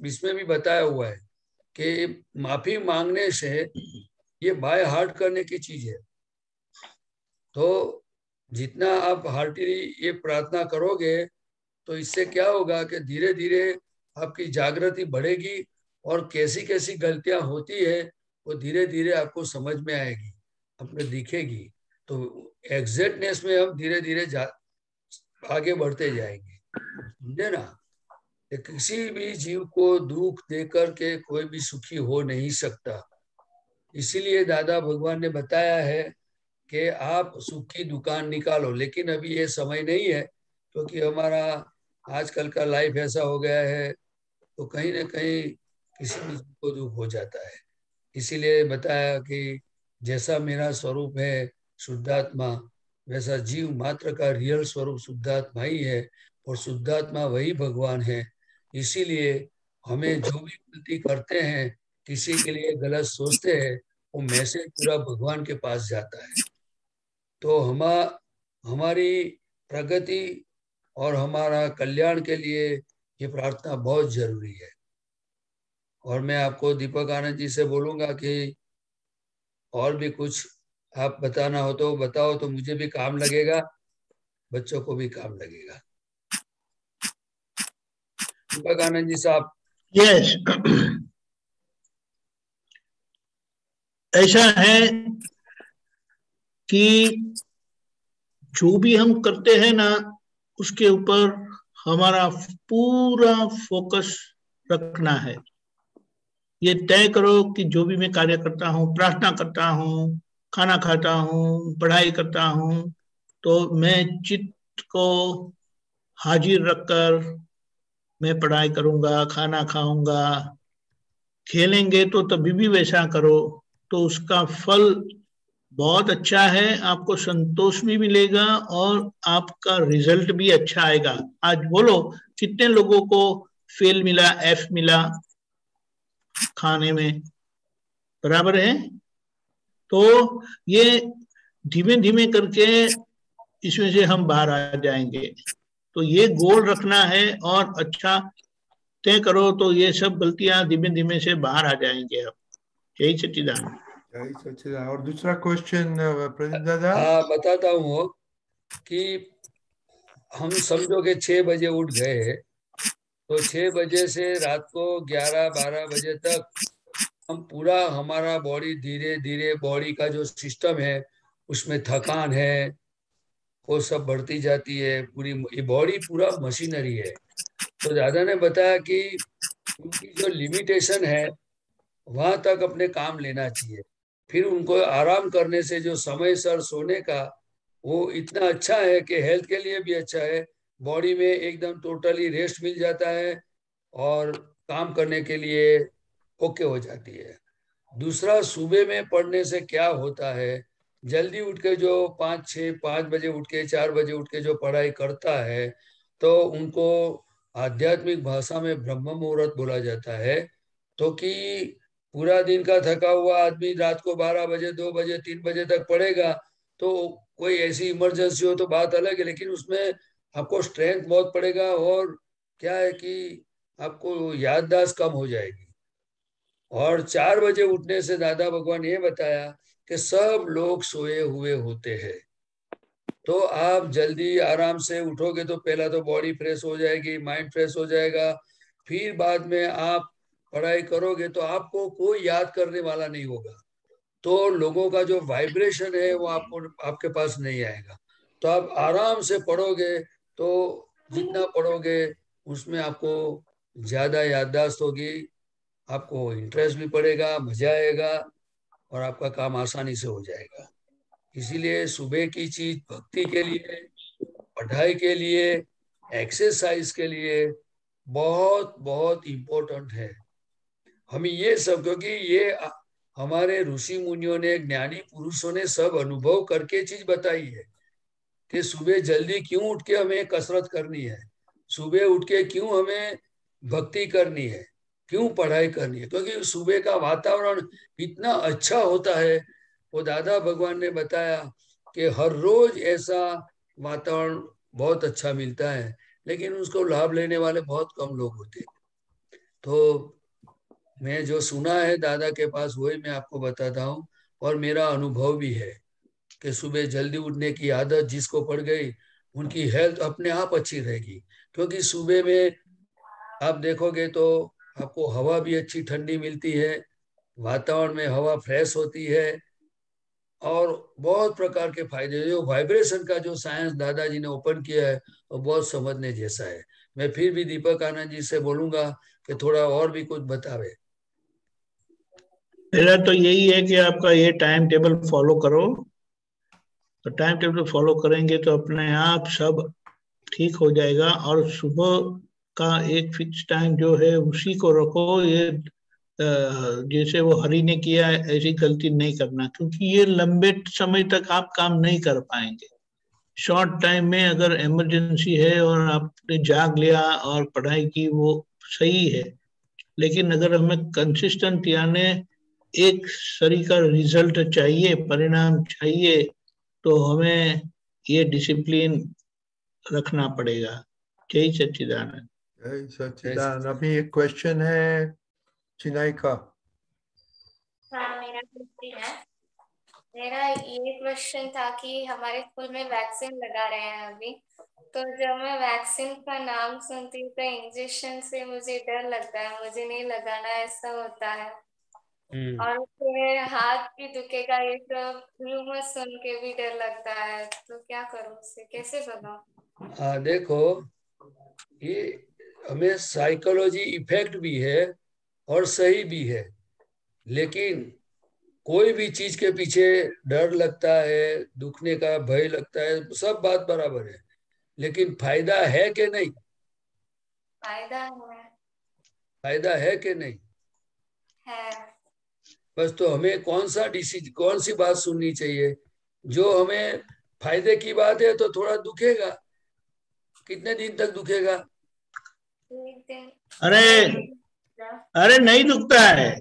इसमें भी बताया हुआ है कि माफी मांगने से ये बाय हार्ट करने की चीज है, तो जितना आप हार्टली ये प्रार्थना करोगे तो इससे क्या होगा कि धीरे धीरे आपकी जागृति बढ़ेगी, और कैसी कैसी गलतियां होती है वो धीरे धीरे आपको समझ में आएगी, आपको दिखेगी, तो एग्जैक्टनेस में हम धीरे धीरे आगे बढ़ते जाएंगे, समझे ना? किसी भी जीव को दुख देकर के कोई भी सुखी हो नहीं सकता, इसीलिए दादा भगवान ने बताया है कि आप सुख की दुकान निकालो, लेकिन अभी ये समय नहीं है, क्योंकि हमारा आजकल का लाइफ ऐसा हो गया है, तो कहीं ना कहीं किसी भी जीव को दुख हो जाता है। इसीलिए बताया कि जैसा मेरा स्वरूप है शुद्धात्मा, वैसा जीव मात्र का रियल स्वरूप शुद्धात्मा ही है, और शुद्धात्मा वही भगवान है। इसीलिए हमें जो भी गलती करते हैं, किसी के लिए गलत सोचते हैं, वो मैसेज पूरा भगवान के पास जाता है, तो हमारी प्रगति और हमारा कल्याण के लिए ये प्रार्थना बहुत जरूरी है। और मैं आपको दीपक आनंद जी से बोलूंगा कि और भी कुछ आप बताना हो तो बताओ, तो मुझे भी काम लगेगा, बच्चों को भी काम लगेगा। दीपक आनंद जी साहब। यस, ऐसा है कि जो भी हम करते हैं ना, उसके ऊपर हमारा पूरा फोकस रखना है। ये तय करो कि जो भी मैं कार्य करता हूँ, प्रार्थना करता हूँ, खाना खाता हूँ, पढ़ाई करता हूँ, तो मैं चित्त को हाजिर रखकर मैं पढ़ाई करूंगा, खाना खाऊंगा। खेलेंगे तो तभी भी वैसा करो, तो उसका फल बहुत अच्छा है, आपको संतोष भी मिलेगा और आपका रिजल्ट भी अच्छा आएगा। आज बोलो कितने लोगों को फेल मिला, एफ मिला खाने में, बराबर है? तो ये धीमे धीमे करके इसमें से हम बाहर आ जाएंगे। तो ये गोल रखना है और अच्छा तय करो, तो ये सब गलतियां धीमे धीमे से बाहर आ जाएंगे आप। यही सच्चिदानंद। जय सच्चिदानंद। और दूसरा क्वेश्चन प्रदीप दादा। हाँ, बताता हूँ कि हम समझो कि 6 बजे उठ गए, तो 6 बजे से रात को 11-12 बजे तक हम पूरा हमारा बॉडी धीरे धीरे, बॉडी का जो सिस्टम है उसमें थकान है वो सब बढ़ती जाती है। पूरी ये बॉडी पूरा मशीनरी है। तो दादा ने बताया कि उनकी जो लिमिटेशन है वहां तक अपने काम लेना चाहिए। फिर उनको आराम करने से जो समय सर सोने का, वो इतना अच्छा है कि हेल्थ के लिए भी अच्छा है। बॉडी में एकदम टोटली रेस्ट मिल जाता है और काम करने के लिए ओके हो जाती है। दूसरा, सुबह में पढ़ने से क्या होता है, जल्दी उठ के जो 5 बजे उठ के 4 बजे उठ के जो पढ़ाई करता है, तो उनको आध्यात्मिक भाषा में ब्रह्म मुहूर्त बोला जाता है। तो कि पूरा दिन का थका हुआ आदमी रात को 12 बजे, 2 बजे, 3 बजे तक पढ़ेगा, तो कोई ऐसी इमरजेंसी हो तो बात अलग है, लेकिन उसमें आपको स्ट्रेंथ बहुत पड़ेगा और क्या है कि आपको याददाश्त कम हो जाएगी। और 4 बजे उठने से दादा भगवान ये बताया कि सब लोग सोए हुए होते हैं। तो आप जल्दी आराम से उठोगे तो पहला तो बॉडी फ्रेश हो जाएगी, माइंड फ्रेश हो जाएगा। फिर बाद में आप पढ़ाई करोगे तो आपको कोई याद करने वाला नहीं होगा, तो लोगों का जो वाइब्रेशन है वो आपको आपके पास नहीं आएगा। तो आप आराम से पढ़ोगे, तो जितना पढ़ोगे उसमें आपको ज्यादा याददाश्त होगी, आपको इंटरेस्ट भी पड़ेगा, मजा आएगा और आपका काम आसानी से हो जाएगा। इसीलिए सुबह की चीज भक्ति के लिए, पढ़ाई के लिए, एक्सरसाइज के लिए बहुत बहुत इम्पोर्टेंट है। हमें ये सब, क्योंकि ये हमारे ऋषि मुनियों ने, ज्ञानी पुरुषों ने सब अनुभव करके चीज बताई है कि सुबह जल्दी क्यों उठ के हमें कसरत करनी है, सुबह उठ के क्यों हमें भक्ति करनी है, क्यों पढ़ाई करनी है, क्योंकि सुबह का वातावरण इतना अच्छा होता है। वो दादा भगवान ने बताया कि हर रोज ऐसा वातावरण बहुत अच्छा मिलता है, लेकिन उसको लाभ लेने वाले बहुत कम लोग होते हैं। तो मैं जो सुना है दादा के पास वही मैं आपको बताता हूँ, और मेरा अनुभव भी है कि सुबह जल्दी उठने की आदत जिसको पड़ गई उनकी हेल्थ अपने आप अच्छी रहेगी। क्योंकि सुबह में आप देखोगे तो आपको हवा भी अच्छी ठंडी मिलती है, वातावरण में हवा फ्रेश होती है और बहुत प्रकार के फायदे। जो वाइब्रेशन का जो साइंस दादाजी ने ओपन किया है वो बहुत समझने जैसा है। मैं फिर भी दीपक आनंद जी से बोलूंगा कि थोड़ा और भी कुछ बतावे। मेरा तो यही है कि आपका ये टाइम टेबल फॉलो करो। तो टाइम टेबल फॉलो करेंगे तो अपने आप सब ठीक हो जाएगा। और सुबह का एक फिक्स टाइम जो है उसी को रखो। ये जैसे वो हरि ने किया ऐसी गलती नहीं करना, क्योंकि ये लंबे समय तक आप काम नहीं कर पाएंगे। शॉर्ट टाइम में अगर इमरजेंसी है और आपने जाग लिया और पढ़ाई की, वो सही है। लेकिन अगर हमें कंसिस्टेंट यानी एक सरी का रिजल्ट चाहिए, परिणाम चाहिए, तो हमें ये डिसिप्लिन रखना पड़ेगा। जय सच्चिदानंद। जय सच्चिदानंद। अभी एक क्वेश्चन है चिनाई का। हाँ, मेरा क्वेश्चन है। मेरा ये क्वेश्चन था कि हमारे स्कूल में वैक्सीन लगा रहे हैं अभी, तो जब मैं वैक्सीन का नाम सुनती हूँ तो इंजेक्शन से मुझे डर लगता है, मुझे नहीं लगाना, ऐसा होता है। और फिर हाथ भी दुखेगा, ये सब रूमर सुन के भी डर लगता है, तो क्या करूं, उसे कैसे बताऊं? देखो, ये हमें साइकोलॉजी इफेक्ट भी है और सही भी है, लेकिन कोई भी चीज के पीछे डर लगता है, दुखने का भय लगता है, सब बात बराबर है, लेकिन फायदा है कि नहीं? फायदा है कि नहीं? है। बस तो हमें कौन सी बात सुननी चाहिए? जो हमें फायदे की बात है तो थोड़ा दुखेगा। कितने दिन तक दुखेगा? अरे अरे नहीं दुखता है,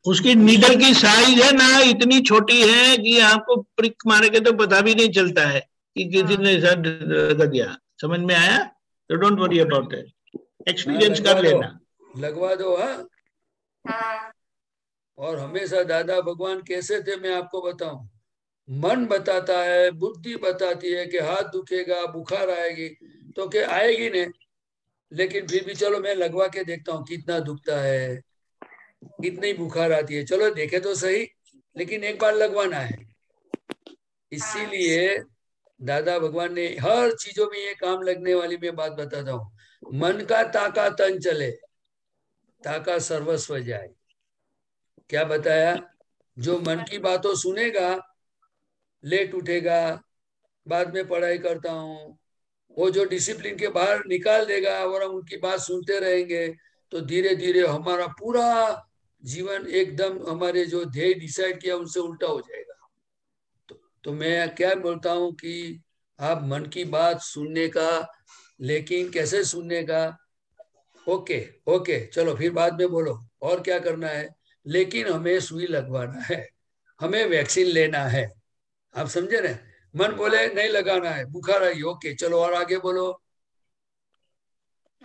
उसकी नीडल की साइज है ना इतनी छोटी है कि आपको प्रिक मारेंगे तो पता भी नहीं चलता है कि किसी ने ऐसा लगा दिया। समझ में आया? तो don't worry about it, experience कर लेना। लगवा दो। हाँ। और हमेशा दादा भगवान कैसे थे मैं आपको बताऊं। मन बताता है, बुद्धि बताती है कि हाथ दुखेगा, बुखार आएगी, तो क्या आएगी नहीं, लेकिन फिर भी चलो मैं लगवा के देखता हूँ कितना दुखता है, कितनी बुखार आती है, चलो देखे तो सही, लेकिन एक बार लगवाना है। इसीलिए दादा भगवान ने हर चीजों में ये काम लगने वाली मैं बात बताता हूँ। मन का ताका तन चले, ताका सर्वस्व जाए। क्या बताया? जो मन की बातों सुनेगा, लेट उठेगा, बाद में पढ़ाई करता हूँ, वो जो डिसिप्लिन के बाहर निकाल देगा और हम उनकी बात सुनते रहेंगे, तो धीरे धीरे हमारा पूरा जीवन एकदम हमारे जो ध्येय डिसाइड किया उनसे उल्टा हो जाएगा। तो मैं क्या बोलता हूँ कि आप मन की बात सुनने का, लेकिन कैसे सुनने का? ओके ओके, चलो फिर बाद में बोलो और क्या करना है, लेकिन हमें सुई लगवाना है, हमें वैक्सीन लेना है। आप समझे ना? मन बोले नहीं लगाना है, बुखार आई, ओके चलो और आगे बोलो।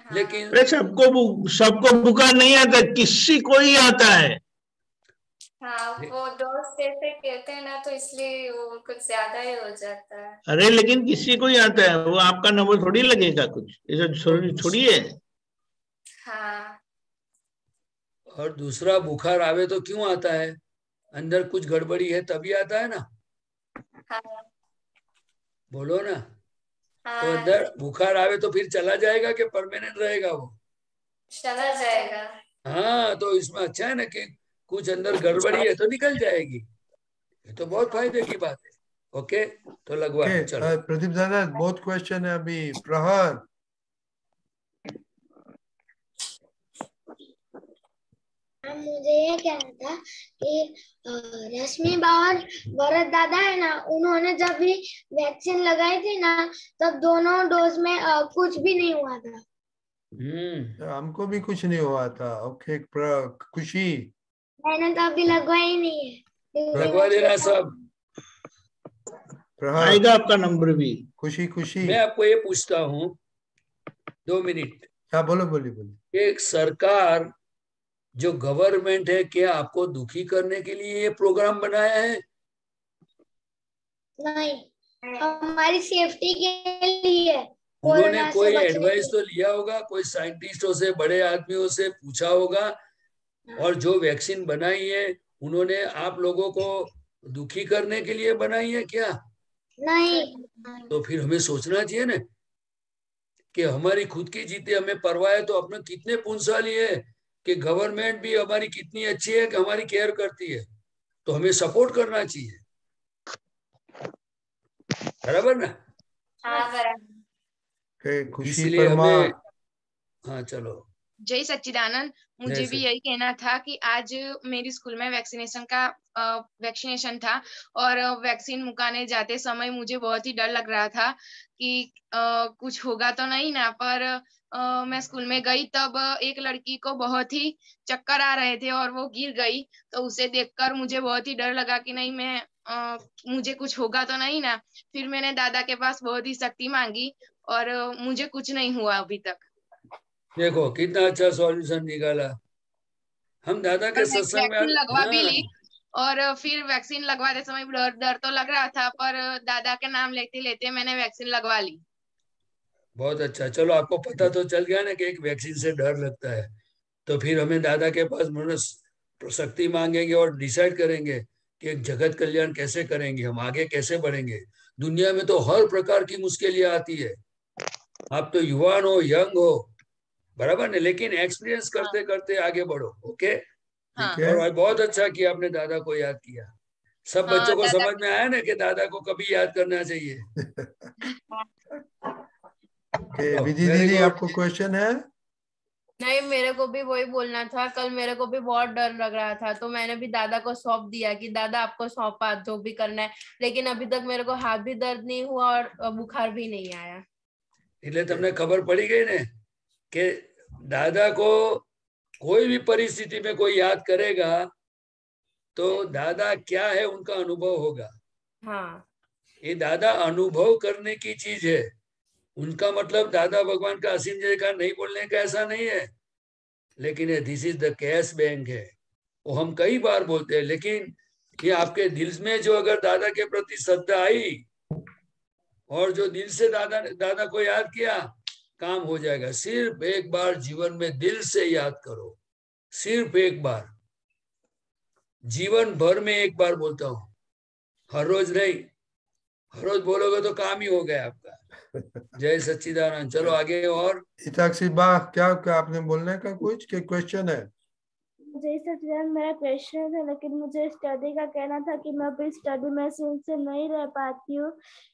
लेकिन सबको बुखार नहीं आता, किसी को ही आता है। हाँ, वो दोस्त ऐसे कहते हैं ना, तो इसलिए वो कुछ ज्यादा ही हो जाता है। अरे लेकिन किसी को ही आता है, वो आपका नंबर थोड़ी लगेगा, कुछ ऐसा थोड़ी है। हाँ। और दूसरा, बुखार आवे तो क्यों आता है? अंदर कुछ गड़बड़ी है तभी आता है ना। हाँ। बोलो ना। हाँ। तो अंदर बुखार आवे तो फिर चला जाएगा कि परमानेंट रहेगा वो? चला जाएगा। हाँ, तो इसमें अच्छा है ना कि कुछ अंदर गड़बड़ी है तो निकल जाएगी, ये तो बहुत फायदे की बात है। ओके, तो लगवा चलो। प्रदीप दादा, बहुत क्वेश्चन है अभी। प्रहर, मुझे ये कहना था कि रश्मि बावन भरत दादा है ना, उन्होंने जब भी वैक्सीन लगाई थी ना, तब दोनों डोज में कुछ भी नहीं हुआ था। हमको भी कुछ नहीं हुआ था। ओके, खुशी, मैंने तो अभी लगवाया ही नहीं है। लगवा देना सब। आएगा आपका नंबर भी। खुशी मैं आपको ये पूछता हूँ, 2 मिनट। हाँ, बोलो। एक सरकार जो गवर्नमेंट है, क्या आपको दुखी करने के लिए ये प्रोग्राम बनाया है? नहीं, हमारी सेफ्टी के लिए। उन्होंने कोई एडवाइस तो लिया होगा, कोई साइंटिस्टों से, बड़े आदमियों से पूछा होगा, और जो वैक्सीन बनाई है उन्होंने आप लोगों को दुखी करने के लिए बनाई है क्या? नहीं। तो फिर हमें सोचना चाहिए ना कि हमारी खुद की जीते हमें परवाह है, तो अपने कितने पुण्यशाली है कि गवर्नमेंट भी हमारी कितनी अच्छी है कि हमारी केयर करती है, तो हमें सपोर्ट करना चाहिए। बराबर ना? हाँ, बराबर। खुशी इसलिए हमें, हाँ चलो। जय सच्चिदानंद, मुझे भी यही कहना था कि आज मेरी स्कूल में वैक्सीनेशन था, और वैक्सीन मुकाने जाते समय मुझे बहुत ही डर लग रहा था कि कुछ होगा तो नहीं ना। पर मैं स्कूल में गई तब एक लड़की को बहुत ही चक्कर आ रहे थे और वो गिर गई, तो उसे देखकर मुझे बहुत ही डर लगा कि नहीं, मुझे कुछ होगा तो नहीं ना। फिर मैंने दादा के पास बहुत ही शक्ति मांगी और मुझे कुछ नहीं हुआ अभी तक। देखो कितना अच्छा सॉल्यूशन निकाला। हम दादा के सत्संग में वैक्सीन लगवा भी ली, और फिर वैक्सीन लगवाते समय डर तो लग रहा था, पर दादा के नाम लेते लेते मैंने वैक्सीन लगवा ली। बहुत अच्छा, चलो आपको पता तो चल गया ना कि एक वैक्सीन से डर लगता है, तो फिर हमें दादा के पास शक्ति मांगेंगे और डिसाइड करेंगे कि एक जगत कल्याण कैसे करेंगे, हम आगे कैसे बढ़ेंगे। दुनिया में तो हर प्रकार की मुश्किलें आती है। आप तो युवान हो, यंग हो, बराबर ने, लेकिन एक्सपीरियंस करते करते आगे बढ़ो। ओके, और आज बहुत अच्छा किया आपने दादा को याद किया। सब बच्चों को समझ में आया ना कि दादा को कभी याद करना चाहिए। विधि दीदी, आपको क्वेश्चन है? नहीं, मेरे को भी वही बोलना था। कल मेरे को भी बहुत डर लग रहा था, तो मैंने भी दादा को सौंप दिया कि दादा आपको सौंपा जो भी करना है, लेकिन अभी तक मेरे को हाथ भी दर्द नहीं हुआ और बुखार भी नहीं आया। इसलिए तुमने खबर पड़ी गई ने कि दादा को कोई भी परिस्थिति में कोई याद करेगा तो दादा क्या है उनका अनुभव होगा। हाँ, ये दादा अनुभव करने की चीज है। उनका मतलब दादा भगवान का असीम जय का नहीं बोलने का ऐसा नहीं है, लेकिन this is the cash bank है, वो हम कई बार बोलते हैं। लेकिन ये आपके दिल में जो अगर दादा के प्रति श्रद्धा आई और जो दिल से दादा को याद किया, काम हो जाएगा। सिर्फ एक बार जीवन में दिल से याद करो, सिर्फ एक बार, जीवन भर में एक बार बोलता हूं, हर रोज नहीं। हर रोज बोलोगे तो काम ही हो गया आपका। जय सच्चिदानंद। चलो आगे। और इताक्षी बा, क्या आपने बोलने का कुछ क्वेश्चन है? जय सच्चिदानंद, मेरा क्वेश्चन है, लेकिन मुझे स्टडी का कहना था कि मैं अभी स्टडी में से नहीं रह पाती हूँ,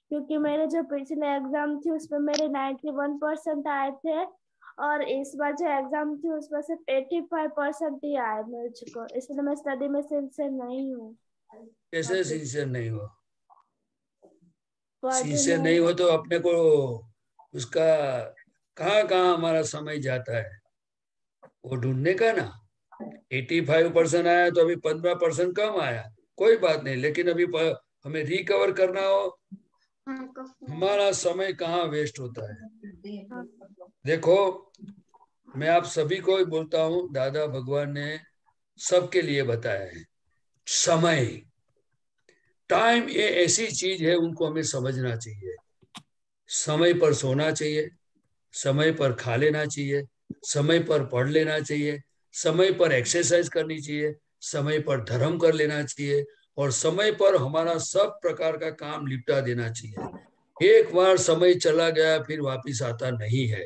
क्योंकि मेरे जो पिछले एग्जाम थी उसमें मेरे 91% आए थे, और इस बार जो एग्जाम थी उसमें सिर्फ 85% ही आए मुझको, इसलिए मैं स्टडी में सिंसियर नहीं हूँ। कैसे सिंसियर नहीं हो? सिंसियर नहीं हो तो अपने को उसका कहाँ हमारा समय जाता है वो ढूंढने का ना। 85% आया तो अभी 15% कम आया, कोई बात नहीं, लेकिन अभी हमें रिकवर करना हो, हमारा समय कहाँ वेस्ट होता है। देखो, मैं आप सभी को बोलता हूँ, दादा भगवान ने सबके लिए बताया है समय, टाइम ये ऐसी चीज है, उनको हमें समझना चाहिए। समय पर सोना चाहिए, समय पर खा लेना चाहिए, समय पर पढ़ लेना चाहिए, समय पर एक्सरसाइज करनी चाहिए, समय पर धर्म कर लेना चाहिए, और समय पर हमारा सब प्रकार का काम निपटा देना चाहिए। एक बार समय चला गया फिर वापिस आता नहीं है।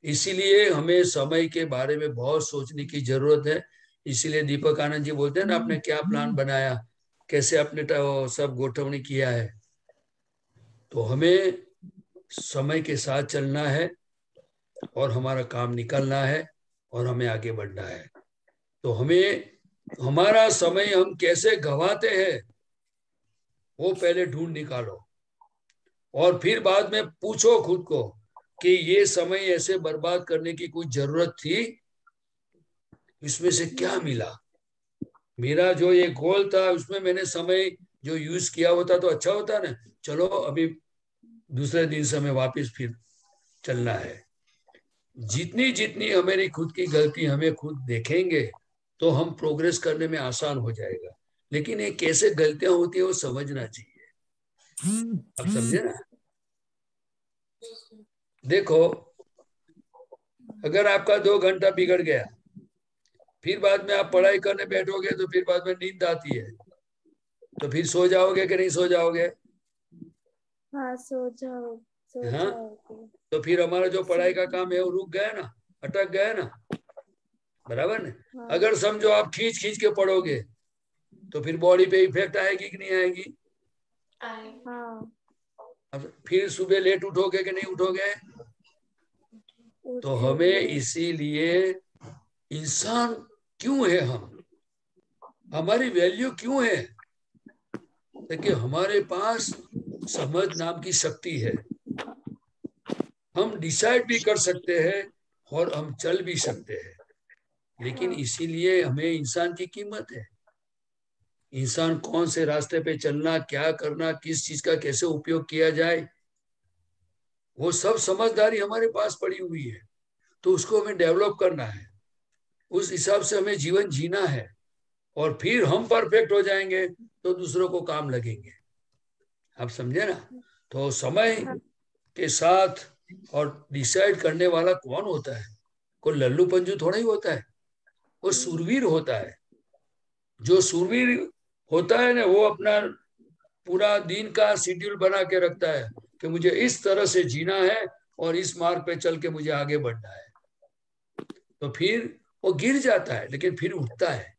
इसीलिए हमें समय के बारे में बहुत सोचने की जरूरत है। इसीलिए दीपक आनंद जी बोलते हैं ना, आपने क्या प्लान बनाया, कैसे आपने सब गोठवनी किया है। तो हमें समय के साथ चलना है और हमारा काम निकलना है और हमें आगे बढ़ना है। तो हमें हमारा समय हम कैसे गंवाते हैं वो पहले ढूंढ निकालो, और फिर बाद में पूछो खुद को कि ये समय ऐसे बर्बाद करने की कोई जरूरत थी? इसमें से क्या मिला? मेरा जो ये गोल था उसमें मैंने समय जो यूज किया होता तो अच्छा होता ना। चलो अभी दूसरे दिन से हमें वापस फिर चलना है। जितनी जितनी हमारी खुद की गलती हमें खुद देखेंगे तो हम प्रोग्रेस करने में आसान हो जाएगा। लेकिन ये कैसे गलतियां होती है वो समझना चाहिए। अब समझे ना? देखो, अगर आपका 2 घंटा बिगड़ गया, फिर बाद में आप पढ़ाई करने बैठोगे तो फिर बाद में नींद आती है, तो फिर सो जाओगे कि नहीं सो जाओगे? हाँ, सो हाँ, तो फिर हमारा जो पढ़ाई का काम है वो रुक गया ना, अटक गया ना, बराबर ना। हाँ। अगर समझो आप खींच खींच के पढ़ोगे तो फिर बॉडी पे इफेक्ट आएगी कि नहीं आएगी? हाँ। अब फिर सुबह लेट उठोगे कि नहीं उठोगे? तो हमें इसीलिए इंसान क्यों है, हम हमारी वैल्यू क्यों है? देखिए, हमारे पास समझ नाम की शक्ति है। हम डिसाइड भी कर सकते हैं और हम चल भी सकते हैं, लेकिन इसीलिए हमें इंसान की कीमत है। इंसान कौन से रास्ते पे चलना, क्या करना, किस चीज का कैसे उपयोग किया जाए, वो सब समझदारी हमारे पास पड़ी हुई है। तो उसको हमें डेवलप करना है, उस हिसाब से हमें जीवन जीना है, और फिर हम परफेक्ट हो जाएंगे तो दूसरों को काम लगेंगे। आप समझे ना? तो समय के साथ और डिसाइड करने वाला कौन होता है? कोई लल्लू पंजू थोड़ा ही होता है, वो सूरवीर होता है। जो सूरवीर होता है ना, वो अपना पूरा दिन का शेड्यूल बना के रखता है कि मुझे इस तरह से जीना है और इस मार्ग पे चल के मुझे आगे बढ़ना है। तो फिर वो गिर जाता है लेकिन फिर उठता है।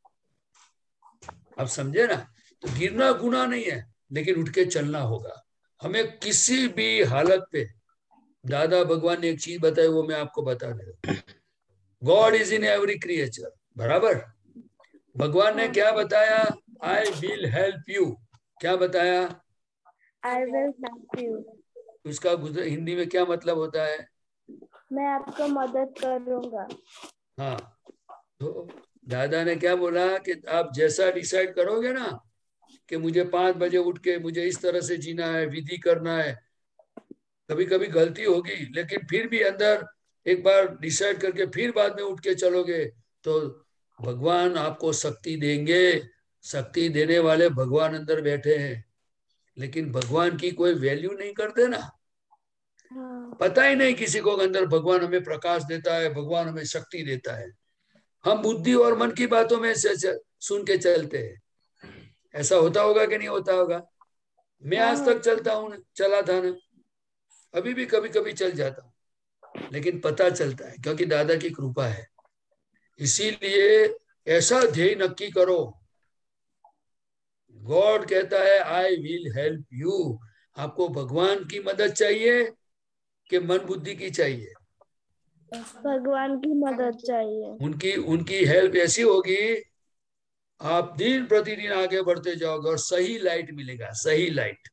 आप समझे ना? तो गिरना गुनाह नहीं है, लेकिन उठ के चलना होगा हमें किसी भी हालत पे। दादा भगवान ने एक चीज बताई, वो मैं आपको बता दे। God is in every creature, बराबर। भगवान ने क्या बताया? I will help you. क्या बताया? I will help you. उसका हिंदी में क्या मतलब होता है? मैं आपको मदद करूंगा। हाँ, तो दादा ने क्या बोला कि आप जैसा डिसाइड करोगे ना कि मुझे 5 बजे उठ के मुझे इस तरह से जीना है, विधि करना है, कभी कभी गलती होगी लेकिन फिर भी अंदर एक बार डिसाइड करके फिर बाद में उठ के चलोगे तो भगवान आपको शक्ति देंगे। शक्ति देने वाले भगवान अंदर बैठे हैं, लेकिन भगवान की कोई वैल्यू नहीं करते ना। पता ही नहीं किसी को अंदर भगवान हमें प्रकाश देता है, भगवान हमें शक्ति देता है। हम बुद्धि और मन की बातों में से सुन के चलते हैं। ऐसा होता होगा कि नहीं होता होगा? मैं आज तक चलता हूँ, चला था ना, अभी भी कभी कभी चल जाता हूँ, लेकिन पता चलता है क्योंकि दादा की कृपा है। इसीलिए ऐसा ध्येय नक्की करो। गॉड कहता है आई विल हेल्प यू। आपको भगवान की मदद चाहिए कि मन बुद्धि की चाहिए? भगवान की मदद चाहिए। उनकी उनकी हेल्प ऐसी होगी, आप दिन प्रतिदिन आगे बढ़ते जाओगे और सही लाइट मिलेगा, सही लाइट,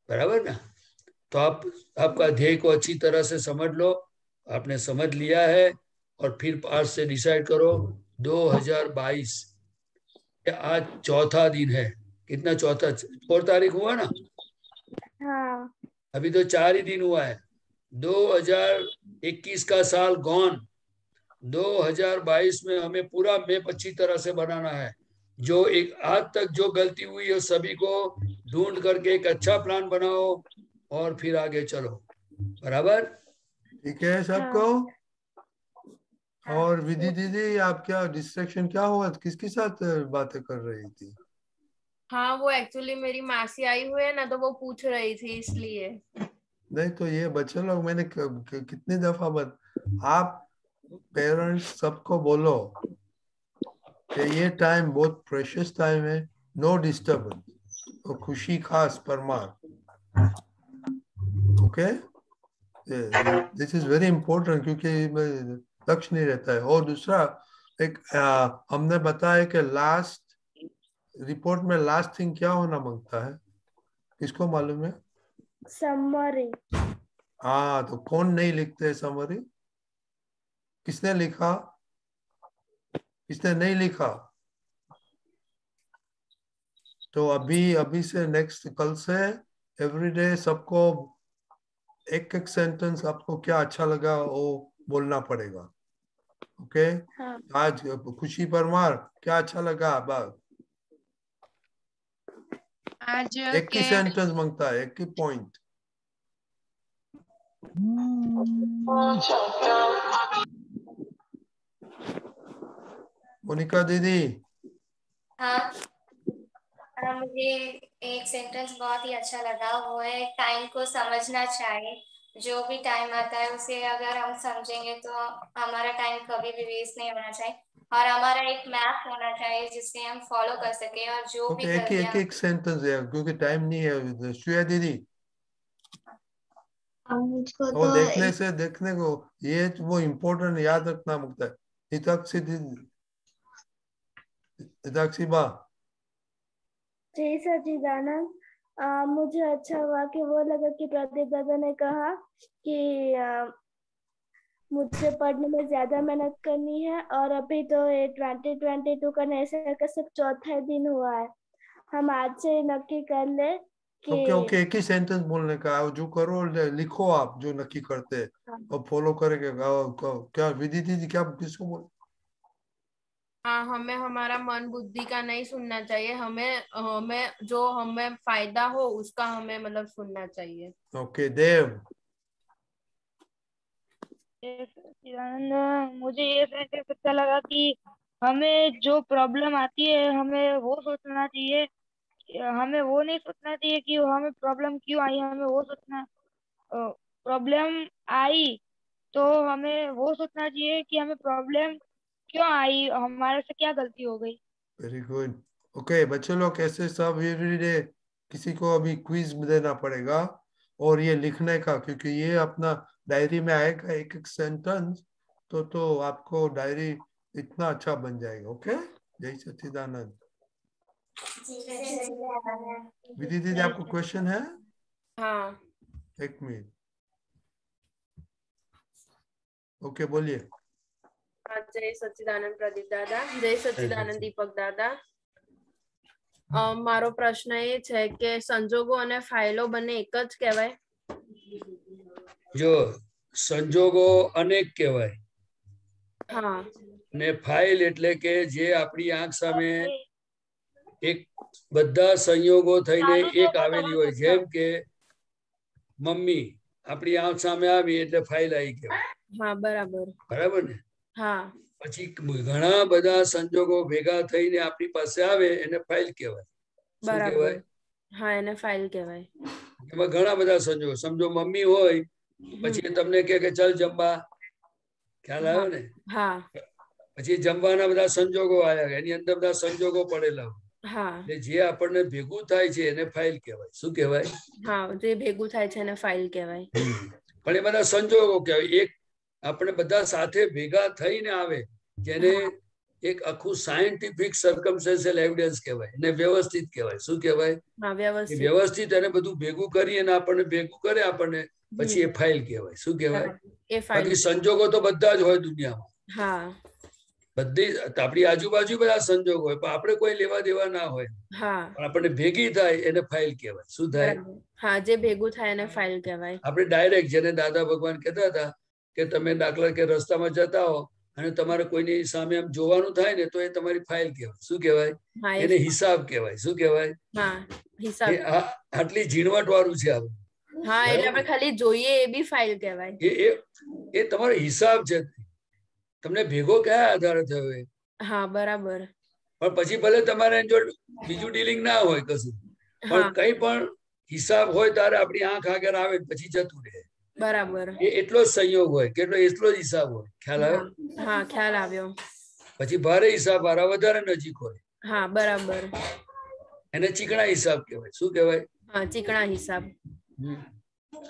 बराबर ना? तो आप आपका ध्येय को अच्छी तरह से समझ लो। आपने समझ लिया है और फिर आज से डिसाइड करो 2022 आज चौथा दिन है। कितना चौथा? 4 तारीख हुआ ना? हाँ। अभी तो 4 ही दिन हुआ है। 2021 का साल गॉन। 2022 में हमें पूरा मैप अच्छी तरह से बनाना है। जो एक आज तक जो गलती हुई है सभी को ढूंढ करके एक अच्छा प्लान बनाओ और फिर आगे चलो, बराबर? ठीक है सबको? और विधि दीदी, आप क्या डिस्ट्रैक्शन क्या हुआ? किसके साथ बातें कर रही थी? हाँ, वो एक्चुअली मेरी मासी आई हुई है ना, तो वो पूछ रही थी इसलिए। नहीं तो ये बच्चे लोग, मैंने कितनी दफा आप पेरेंट्स सबको बोलो कि ये टाइम बहुत प्रेशियस टाइम है, नो डिस्टर्बेंस, तो खुशी खास Parmar. Okay, this is very important क्योंकि लक्ष्य नहीं रहता है। और दूसरा एक हमने बताया कि लास्ट रिपोर्ट में लास्ट थिंग क्या होना मांगता है, किसको मालूम है? समरी। हाँ, तो कौन नहीं लिखते समरी? किसने लिखा, किसने नहीं लिखा? तो अभी से नेक्स्ट कल से एवरीडे सबको एक एक सेंटेंस आपको क्या अच्छा लगा वो बोलना पड़ेगा। ओके? हाँ। आज खुशी परमार क्या अच्छा लगा? बात आज एक ही सेंटेंस मांगता है, एक ही पॉइंट। मोनिका दीदी। हाँ, मुझे एक सेंटेंस बहुत ही अच्छा लगा, वो है टाइम को समझना चाहिए। जो भी टाइम आता है उसे अगर हम समझेंगे तो हमारा टाइम कभी भी वेस्ट नहीं होना चाहिए और हमारा एक मैप होना चाहिए जिससे हम फॉलो कर सके और जो भी ओके, गलतियां एक सेंटेंस है क्योंकि टाइम नहीं है। श्रेया दीदी, मुझको वो तो देखने को ये वो इम्पोर्टेंट याद रखना मुकता है। हिताक्षी बा। जय सच्चिदानंद। मुझे अच्छा हुआ कि वो लगा कि प्रदीप दादा ने कहा कि मुझे पढ़ने में ज्यादा मेहनत करनी है और अभी तो ये 2022 का नए का सिर्फ चौथा दिन हुआ है। हम आज से नक्की कर ले कि ओके, एक ही सेंटेंस बोलने का, जो करो लिखो आप जो नक्की करते हैं और फॉलो करेंगे। क्या विधि दीदी, क्या किसको बोल? हाँ, हमें हमारा मन बुद्धि का नहीं सुनना चाहिए। हमें हमें जो हमें फायदा हो उसका हमें मतलब सुनना चाहिए। ओके देव। मुझे ये सेंटेंस अच्छा लगा कि हमें जो प्रॉब्लम आती है हमें वो सोचना चाहिए, हमें वो नहीं सोचना चाहिए कि हमें प्रॉब्लम क्यों आई, हमें वो सोचना, प्रॉब्लम आई तो हमें वो सोचना चाहिए कि हमें प्रॉब्लम क्यों आई, हमारे से क्या गलती हो गई। Very good. ओके बच्चे लोग, कैसे सब एवरीडे किसी को अभी क्विज देना पड़ेगा और ये लिखने का, क्योंकि ये अपना डायरी में आएगा एक एक सेंटेंस, तो आपको डायरी इतना अच्छा बन जाएगा। ओके, जय सच्चिदानंद। विधि दीदी, आपको क्वेश्चन है? हाँ, एक मिनट। ओके, बोलिए। जय सच्चिदानंद प्रदीप दादा, जय सच्चिदानंद દીપક દાદા। મારો પ્રશ્ન એ છે કે સંજોગો અને ફાઇલો બંને એક જ કહેવાય? જો સંજોગો અનેક કહેવાય હા, ને ફાઇલ એટલે કે જે આપણી આંખ સામે એક બધા સંયોગો થઈને એક આવેલી હોય, જેમ કે મમ્મી આપણી આંખ સામે આવી એટલે ફાઇલ આવી કહેવાય। હા, બરાબર બરાબર ને? હા, પછી ઘણા બધા સંજોગો ભેગા થઈને આપણી પાસે આવે એને ફાઇલ કહેવાય। શું બરાબર કહેવાય? હા, એને ફાઇલ કહેવાય। એમાં ઘણા બધા સંજોગો, સમજો મમ્મી હોય પછી તમને કહે કે ચાલ જમવા, ખ્યાલ આવ્યો ને? હા, પછી જમવાના બધા સંજોગો આવ્યા, એની અંદર બધા સંજોગો પડેલા હોય, હા, એટલે જે આપણને ભેગું થાય છે એને ફાઇલ કહેવાય। શું કહેવાય? હા, જે ભેગું થાય છે એને ફાઇલ કહેવાય। પણ એ બધા સંજોગો કહેવાય। એક આપણે બધા સાથે ભેગા થઈને આવે જેને એક આખું સાયન્ટિફિક સર્કમસ્ટેન્શિયલ એવિડન્સ કહેવાય, એને વ્યવસ્થિત કહેવાય। શું કહેવાય? હા, વ્યવસ્થિત। વ્યવસ્થિત એને બધું ભેગું કરી અને આપણને ભેગું કરે આપણને, પછી એ ફાઇલ કહેવાય। શું કહેવાય? એ ફાઇલ। બાકી સંજોગો તો બધા જ હોય દુનિયામાં, હા, બધી આપણી આજુબાજુ બધા સંજોગો હોય, પણ આપણે કોઈ લેવા દેવા ના હોય, હા, પણ આપણને ભેગી થાય એને ફાઇલ કહેવાય। શું થાય? બરાબર હા, જે ભેગું થાય એને ફાઇલ કહેવાય। આપણે ડાયરેક્ટ, જેને દાદા ભગવાન કહેતા હતા કે તમે દાખલા કે રસ્તામાં જતા હો અને તમારે કોઈની સામે આમ જોવાનું થાય ને તો એ તમારી ફાઇલ કહેવાય। શું કહેવાય? હા, એને હિસાબ કહેવાય। શું કહેવાય? હા, હિસાબ। આટલી ઝીણવટ વાળું છે આ બધું। હા, એટલે આપણે ખાલી જોઈએ એ બી ફાઇલ કહેવાય। એ તમારો હિસાબ છે, તમને ભેગો કયા આધારે થયો એ। હા, બરાબર। પણ પછી ભલે તમારે જો બીજું ડીલિંગ ના હોય કશું, પણ કઈ પણ હિસાબ હોય ત્યારે આપણી આંખ આગળ આવે પછી જતું રહે। બરાબર। એ એટલો જ સંયોગ હોય, કેટલો એટલો જ હિસાબ હોય। ખ્યાલ આવ્યો? હા, ખ્યાલ આવ્યો। પછી ભારે હિસાબ વાળા વધારે નજીક હોય, હા, બરાબર। એને ચીકણા હિસાબ કહેવાય। શું કહેવાય? હા, ચીકણા હિસાબ।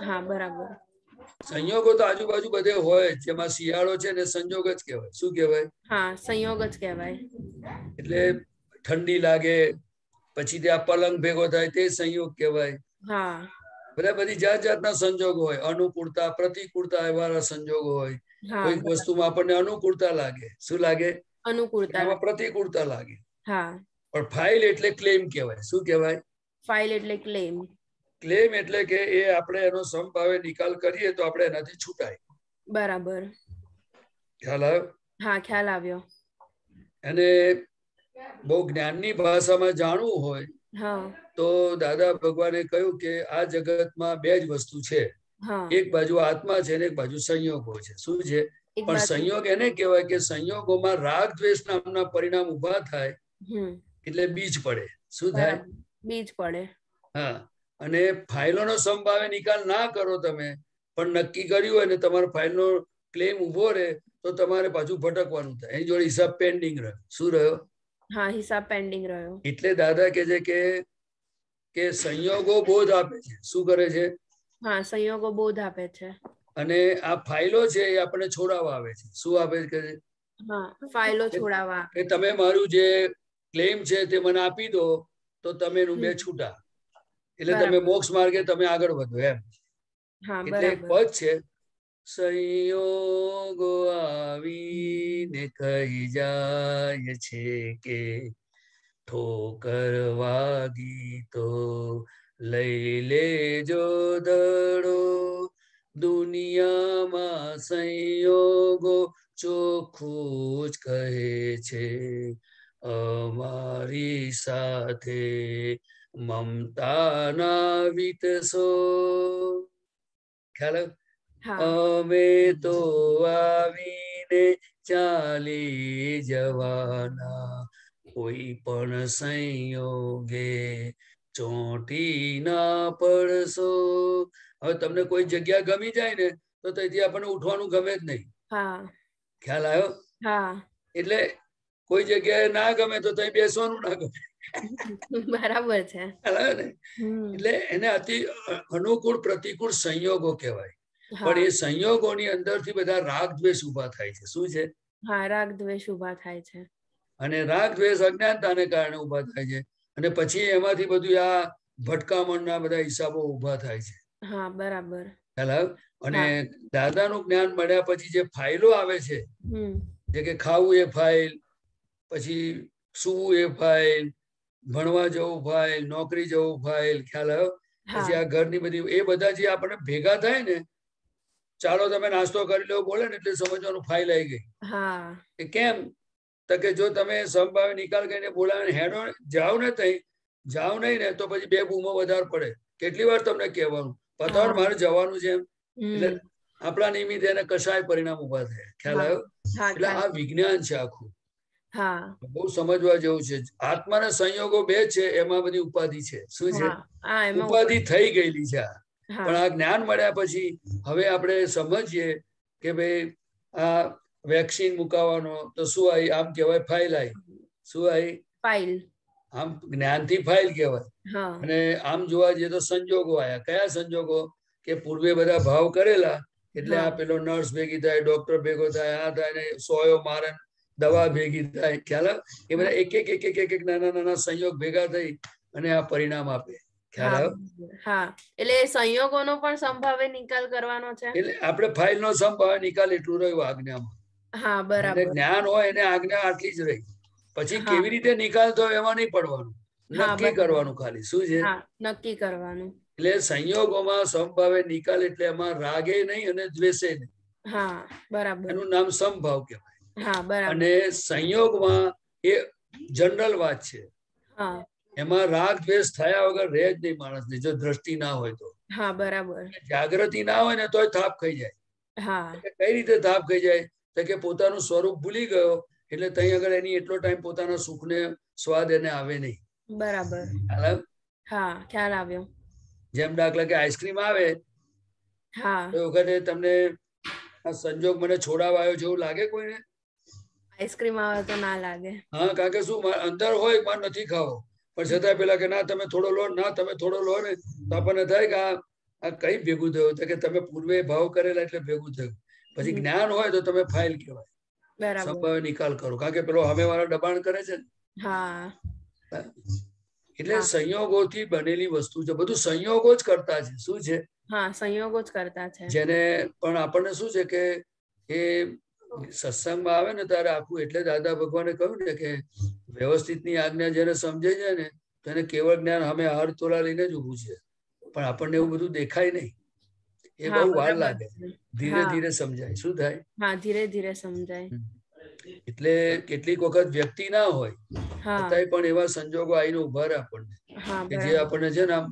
હા, બરાબર। સંયોગો તો આજુબાજુ બધે હોય, જેમાં શિયાળો છે ને સંયોગ જ કહેવાય। શું કહેવાય? હા, સંયોગ જ કહેવાય। એટલે ઠંડી લાગે પછી ત્યાં પલંગ ભેગો થાય તે સંયોગ કહેવાય। હા, બધા બધી જાત જાતના સંજોગો હોય, અનુકૂળતા પ્રતિકૂળતા એવા સંજોગો હોય। કોઈક વસ્તુમાં આપણને અનુકૂળતા લાગે। શું લાગે? અનુકૂળતા, એમાં પ્રતિકૂળતા લાગે। હા, પણ ફાઇલ એટલે ક્લેમ કહેવાય। શું કહેવાય? ફાઇલ એટલે ક્લેમ। ક્લેમ એટલે કે એ આપણે એનો સમભાવે નિકાલ કરીએ તો આપણે એનાથી છૂટાય। બરાબર। ખ્યાલ આવ્યો? હા, ખ્યાલ આવ્યો। અને બહુ જ્ઞાનની ભાષામાં જાણવું હોય તો દાદા ભગવાને કહ્યું કે આ જગતમાં બે જ વસ્તુ છે, એક બાજુ આત્મા છે ને એક બાજુ સંયોગો છે। શું છે? પણ સંયોગ એને કહેવાય કે સંયોગોમાં રાગ દ્વેષ નામના પરિણામ ઉભા થાય એટલે બીજ પડે। શું થાય? બીજ પડે। હા, અને ફાઇલોનો સમભાવે નિકાલ ના કરો તમે, પણ નક્કી કર્યું હોય ને તમારો ફાઇલનો ક્લેમ ઉભો રહે તો તમારે પાછું ભટકવાનું થાય, એની જોડે હિસાબ પેન્ડિંગ રહ્યો। શું રહ્યો? હા, હિસાબ પેન્ડિંગ રહ્યો। એટલે દાદા કહે છે કે સંયોગો બોધ આપે છે। શું કરે છે? હા, સંયોગો બોધ આપે છે। અને આ ફાઇલો છે એ આપણને છોડાવવા આવે છે। શું આપે છે? હા, ફાઇલો છોડાવવા કે તમે મારું જે ક્લેમ છે તે મને આપી દો તો તમે એનું બે છૂટા, એટલે તમે મોક્ષ માર્ગે તમે આગળ વધો એમ। એટલે એક પદ છે, સંયોગો આવીને કહી જાય છે કે ઠોકર વાગી તો લઈ લેજો દડો, દુનિયામાં સંયોગો ચોખ્ખું જ કહે છે અમારી સાથે મમતા ના વિકસો। ખ્યાલ? અમે તો આવીને લઈને ચાલી જવાના, કોઈ પણ સંયોગે ચોંટી ના પડશો. હવે તમને કોઈ જગ્યા ગમી જાય ને તો ત્યાંથી આપણને ઉઠવાનું ગમે જ નહીં. ખ્યાલ આવ્યો? એટલે કોઈ જગ્યાએ ના ગમે તો ત્યાં બેસવાનું ના ગમે. બરાબર છે. એટલે એને અતિ અનુકૂળ પ્રતિકૂળ સંયોગો કહેવાય. પણ એ સંયોગોની અંદરથી બધા રાગ દ્વેષ ઉભા થાય છે. શું છે? રાગ દ્વેષ ઉભા થાય છે. અને રાગ દ્વેષ અજ્ઞાનતાને કારણે ઉભા થાય છે. અને પછી એમાંથી બધું આ ભટકામણના બધા હિસાબો ઉભા થાય છે. હા, બરાબર. અને દાદાનું જ્ઞાન મળ્યા પછી જે ફાઇલો આવે છે, જે કે ખાવું એ ફાઇલ, પછી સૂવું એ ફાઇલ, ભણવા જવું ફાઇલ, નોકરી જવું ફાઇલ, ખ્યાલ આવ્યો? પછી આ ઘરની બધી એ બધા જે આપણે ભેગા થાય ને, ચાલો તમે નાસ્તો કરી લો બોલે ને એટલે સમજવાનું ફાઇલ આવી ગઈ. એ કેમ? તો કે જો તમે સમભાવે નિકાલ કરીને બોલાવીને હેડો જાઓ ને તઈ જાઓ નહીં ને તો પછી બે બૂમો વધારે પડે. કેટલી વાર તમને કહેવાનું પતાવડ મારે જવાનું છે એમ. એટલે આપણા નિમિત્તે એને કશાય પરિણામ ઉભા થાય. ખ્યાલ આવ્યો? એટલે આ વિજ્ઞાન છે આખું. બહુ સમજવા જેવું છે. આત્માના સંયોગો બે છે, એમાં બધી ઉપાધિ છે. શું છે? ઉપાધિ થઈ ગયેલી છે. પણ આ જ્ઞાન મળ્યા પછી હવે આપણે સમજીએ કે ભાઈ આ વેક્સિન મુકાવવાનો તો શું આવી? આમ કહેવાય ફાઇલ આવી. શું આવી? ફાઇલ. આમ જ્ઞાનથી ફાઇલ કહેવાય. અને આમ જોવા જઈએ તો સંજોગો આયા. કયા સંજોગો? કે પૂર્વે બધા ભાવ કરેલા એટલે આ પેલો નર્સ ભેગી થાય, ડોક્ટર ભેગો થાય, આ થાય ને સોયો મારે, દવા ભેગી થાય. ખ્યાલ? એ બધા એક એક નાના નાના સંયોગ ભેગા થઈ અને આ પરિણામ આપે. એટલે સંયોગોનો પણ સંભાવે નિકાલ કરવાનો છે. એટલે આપણે ફાઇલ નો સંભાવે નિકાલ એટલું રહ્યું આજ્ઞામાં. જ્ઞાન હોય એને આજ્ઞા આટલી જ રહી. પછી કેવી રીતે નિકાલ થયો એમાં નહીં પડવાનું, નક્કી કરવાનું ખાલી. શું છે? નક્કી કરવાનું. એટલે સંયોગોમાં સંભાવે નિકાલ એટલે એમાં રાગે નહીં અને દ્વેષે નહીં. એનું નામ સંભાવ કહેવાય. અને સંયોગમાં એ જનરલ વાત છે. એમાં રાગ દ્વેષ થયા વગર રહે જ નહીં માણસને, જો દ્રષ્ટિ ના હોય તો. જાગૃતિ ના હોય ને તોય થાપ ખાઈ જાય. કઈ રીતે થાપ ખાઈ જાય? તો કે પોતાનું સ્વરૂપ ભૂલી ગયો એટલે ત્યાં આગળ એની એટલો ટાઈમ પોતાના સુખને સ્વાદ એને આવે નહીં. બરાબર. ખ્યાલ આવ્યો. જેમ દાખલા કે આઈસ્ક્રીમ આવે તો વખતે તમને આ સંજોગ મને છોડાવા આવ્યો જેવું લાગે કોઈને? આઈસ્ક્રીમ આવે તો ના લાગે. કારણ કે શું અંદર હોય માર નથી ખાવો, પણ છતાં પેલા કે ના તમે થોડો લો, ના તમે થોડો લો ને તો આપણને થાય કે આ કઈ ભેગું થયું? તો કે તમે પૂર્વે ભાવ કરેલા એટલે ભેગું થયું. પછી જ્ઞાન હોય તો તમે ફાઇલ કહેવાય. સંભાવે નિકાલ કરો. કારણ કે પેલો સામે વાળા દબાણ કરે છે ને. એટલે સંયોગોથી બનેલી વસ્તુ છે. બધું સંયોગો જ કરતા છે. શું છે? સંયોગો જ કરતા છે. જેને પણ આપણને શું છે કે એ સત્સંગમાં આવે ને ત્યારે આખું, એટલે દાદા ભગવાને કહ્યું ને કે વ્યવસ્થિત ની આજ્ઞા જેને સમજે છે ને તેને કેવળ જ્ઞાન અમે હાર તોલા લઈને જ ઉભું છે. પણ આપણને એવું બધું દેખાય નહીં. એ બહુ વાર લાગે. ધીરે ધીરે સમજાય. શું થાય? ધીરે ધીરે સમજાય. એટલે કેટલીક વખત વ્યક્તિ ના હોય છતાંય પણ એવા સંજોગો આવીને ઉભા રહે આપણને કે જે આપણને છે ને આમ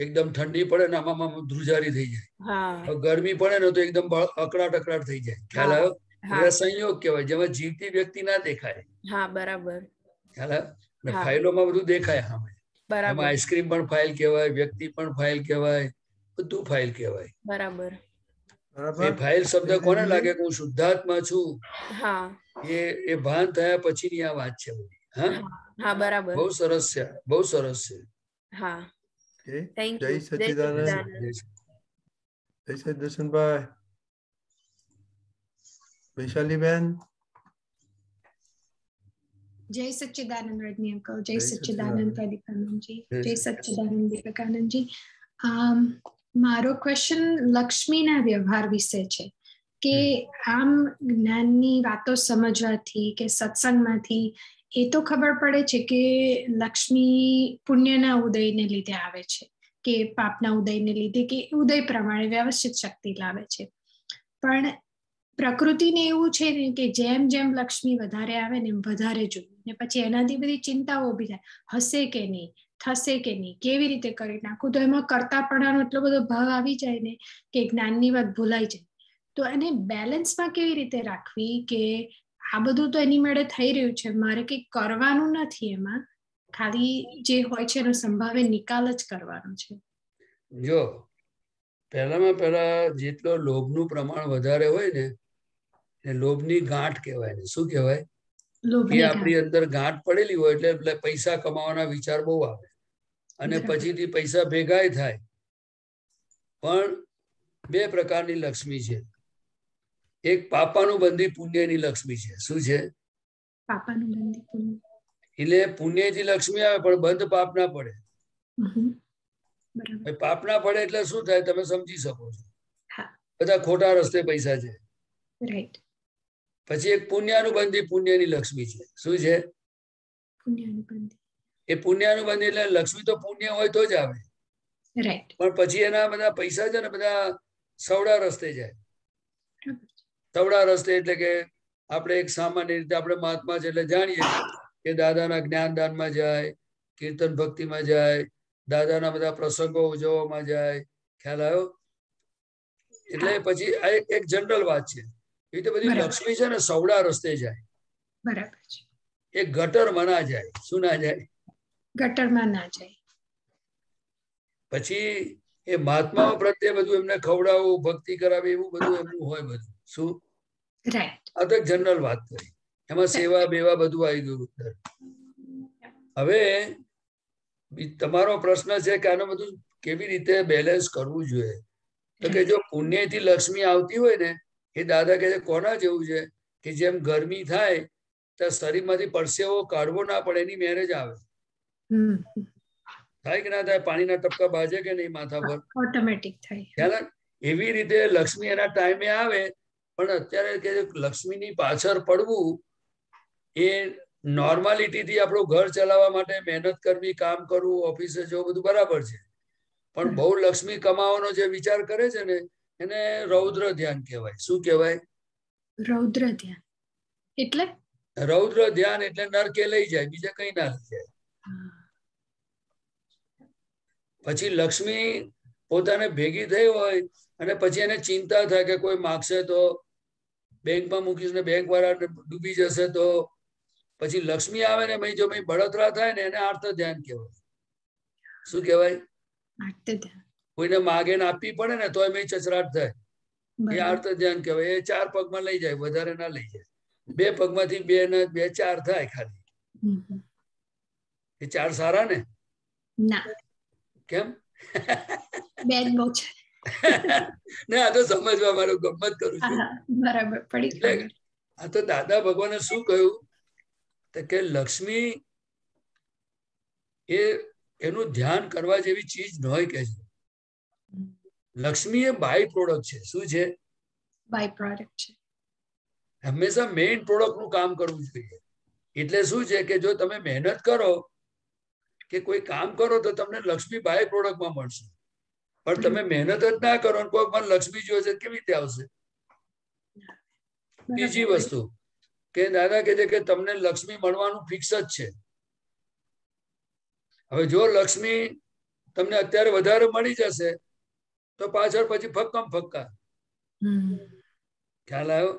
એકદમ ઠંડી પડે ને આમાં ધ્રુજારી થઈ જાય, ગરમી પડે ને તો એકદમ અકળાટ અકળાટ થઈ જાય. ખ્યાલ આવ્યો? સંયોગ કહેવાય જેમાં જીવતી વ્યક્તિ ના દેખાય. બરાબર. ખ્યાલ આવ્યો? ફાઇલોમાં બધું દેખાય. એમાં આઈસ્ક્રીમ પણ ફાઇલ કહેવાય, વ્યક્તિ પણ ફાઇલ કહેવાય, બધું ફાઇલ કહેવાય. બરાબર. એ ફાઇલ શબ્દ કોને લાગે કે હું શુદ્ધાત્મા છું? એ ભાન થયા પછીની આ વાત છે. બરાબર. બહુ સરસ છે, બહુ સરસ છે. જય સચ્ચિદાનંદ. જય સદર્શનભાઈ. વૈશાલીબેન. જય સચ્ચિદાનંદ રજની અંકલ. જય સચ્ચિદાનંદ પ્રદીપાનંદજી. જય સચ્ચિદાનંદ દીપકાનંદજી. મારો ક્વેશ્ચન લક્ષ્મીના વ્યવહાર વિશે છે કે આમ જ્ઞાનની વાતો સમજવાથી કે સત્સંગમાંથી એ તો ખબર પડે છે કે લક્ષ્મી પુણ્યના ઉદયને લીધે આવે છે કે પાપના ઉદયને લીધે કે ઉદય પ્રમાણે વ્યવસ્થિત શક્તિ લાવે છે. પણ પ્રકૃતિને એવું છે ને કે જેમ જેમ લક્ષ્મી વધારે આવે ને એમ વધારે જોયું ને પછી એનાથી બધી ચિંતાઓ ઊભી થાય, હશે કે નહીં, થશે કે નહીં, કેવી રીતે કરી નાખું. તો એમાં કરતાપણાનો એટલો બધો ભાવ આવી જાય ને કે જ્ઞાનની વાત ભૂલાઈ જાય. તો એને બેલેન્સમાં કેવી રીતે રાખવી કે આ બધું તો એની મેળે થઈ રહ્યું છે, મારે કંઈ કરવાનું નથી, એમાં ખાલી જે હોય છે એનો સંભાવે નિકાલ જ કરવાનો છે? જો પહેલામાં પહેલા જેટલો લોભનું પ્રમાણ વધારે હોય ને એ લોભની ગાંઠ કહેવાય ને. શું કહેવાય? એ આપણી અંદર ગાંઠ પડેલી હોય એટલે પૈસા કમાવાના વિચાર બહુ આવે અને પછીથી પૈસા ભેગાય થાય. પણ બે પ્રકારની લક્ષ્મી છે. એક પાપાનું બંધી પુણ્યની લક્ષ્મી છે. શું છે? પાપાનું બંધી પુણ્ય. એટલે પુણ્યથી લક્ષ્મી આવે પણ બંધ પાપ ના પડે. પાપ ના પડે એટલે શું થાય તમે સમજી શકો છો. બધા ખોટા રસ્તે પૈસા છે. પછી એક પુણ્યાનુબંધી પુણ્યની લક્ષ્મી છે. શું છે? એ પુણ્યાનુબંધી એટલે લક્ષ્મી તો પુણ્ય હોય તો જ આવે, પણ પછી એના બધા પૈસા છે ને બધા સવડા રસ્તે જાય. સવડા રસ્તે એટલે કે આપણે એક સામાન્ય રીતે આપણે મહાત્મા છે એટલે જાણીએ કે દાદાના જ્ઞાનદાનમાં જાય, કીર્તન ભક્તિમાં જાય, દાદાના બધા પ્રસંગો ઉજવવામાં જાય. ખ્યાલ આવ્યો? એટલે પછી આ એક જનરલ વાત છે. એ રીતે બધી લક્ષ્મી છે ને સવડા રસ્તે જાય. બરાબર છે. એ ગટરમાં ના જાય. શું ના જાય? ગટરમાં ના જાય. પછી એ મહાત્માઓ પ્રત્યે બધું એમને ખવડાવવું, ભક્તિ કરાવી, એવું બધું એમનું હોય બધું. શું? આ તો એક જનરલ વાત કરી. એમાં સેવા બેવા બધું આવી ગયું. હવે તમારો પ્રશ્ન છે કે આનું બધું કેવી રીતે બેલેન્સ કરવું જોઈએ. તો કે જો પુણ્યથી લક્ષ્મી આવતી હોય ને એ દાદા કહે છે કોના જેવું છે કે જેમ ગરમી થાય તો શરીરમાંથી પરસેવો કાઢવો ના પડે એની મેરેજ આવે. થાય કે ના થાય? પાણીના ટપકા બાજે કે નહીં માથા પર? ઓટોમેટિક થાય. એવી રીતે લક્ષ્મી એના ટાઈમે આવે. પણ અત્યારે કે લક્ષ્મીની પાછળ પડવું એ નોર્માલિટીથી આપણું ઘર ચલાવવા માટે મહેનત કરવી, કામ કરવું, ઓફિસે જવું બધું બરાબર છે. પણ બહુ લક્ષ્મી કમાવાનો જે વિચાર કરે છે ને એને રૌદ્ર ધ્યાન કહેવાય. શું કહેવાય? રૌદ્ર ધ્યાન એટલે? રૌદ્ર ધ્યાન એટલે નરકે લઈ જાય, બીજા કઈ ના લઈ જાય. પછી લક્ષ્મી પોતાને ભેગી થઈ હોય અને પછી એને ચિંતા થાય કે કોઈ માગશે તો, બેંકમાં મૂકીશ ને બેંક વાળા ડૂબી જશે તો. પછી લક્ષ્મી આવે ને જો બળતરા થાય ને એને આર્ત ધ્યાન કહેવાય. શું કહેવાય? કોઈને માગે ને આપવી પડે ને તો એમ ચચરાટ થાય. એ આર્ત ધ્યાન કહેવાય. એ 4 પગમાં લઈ જાય, વધારે ના લઈ જાય. 2 પગમાંથી 2 ને 2 4 થાય ખાલી. એ 4 સારા ને? ના. કેમ? બેન બહુ છે. ના, આ તો સમજવા મારું ગમત કરું છું. બરાબર પડી. આ તો દાદા ભગવાને શું કહ્યું કે લક્ષ્મી એ એનું ધ્યાન કરવા જેવી ચીજ ન હોય કે છે. લક્ષ્મી એ બાય પ્રોડક્ટ છે. શું છે? બાય પ્રોડક્ટ છે. હંમેશા મેઇન પ્રોડક્ટ નું કામ કરવું જોઈએ. એટલે શું છે કે જો તમે મહેનત કરો કે કોઈ કામ કરો તો તમને લક્ષ્મી બાય પ્રોડક્ટમાં મળશે. પણ તમે મહેનત જ ના કરો કોઈ પણ લક્ષ્મી જોઈએ કેવી રીતે આવશે? બીજી વસ્તુ કે દાદા કહે છે કે તમને લક્ષ્મી મળવાનું ફિક્સ જ છે. હવે જો લક્ષ્મી તમને અત્યારે વધારે મળી જશે તો પાછળ પછી ફક્કમ ફક્કા. ખ્યાલ આવ્યો?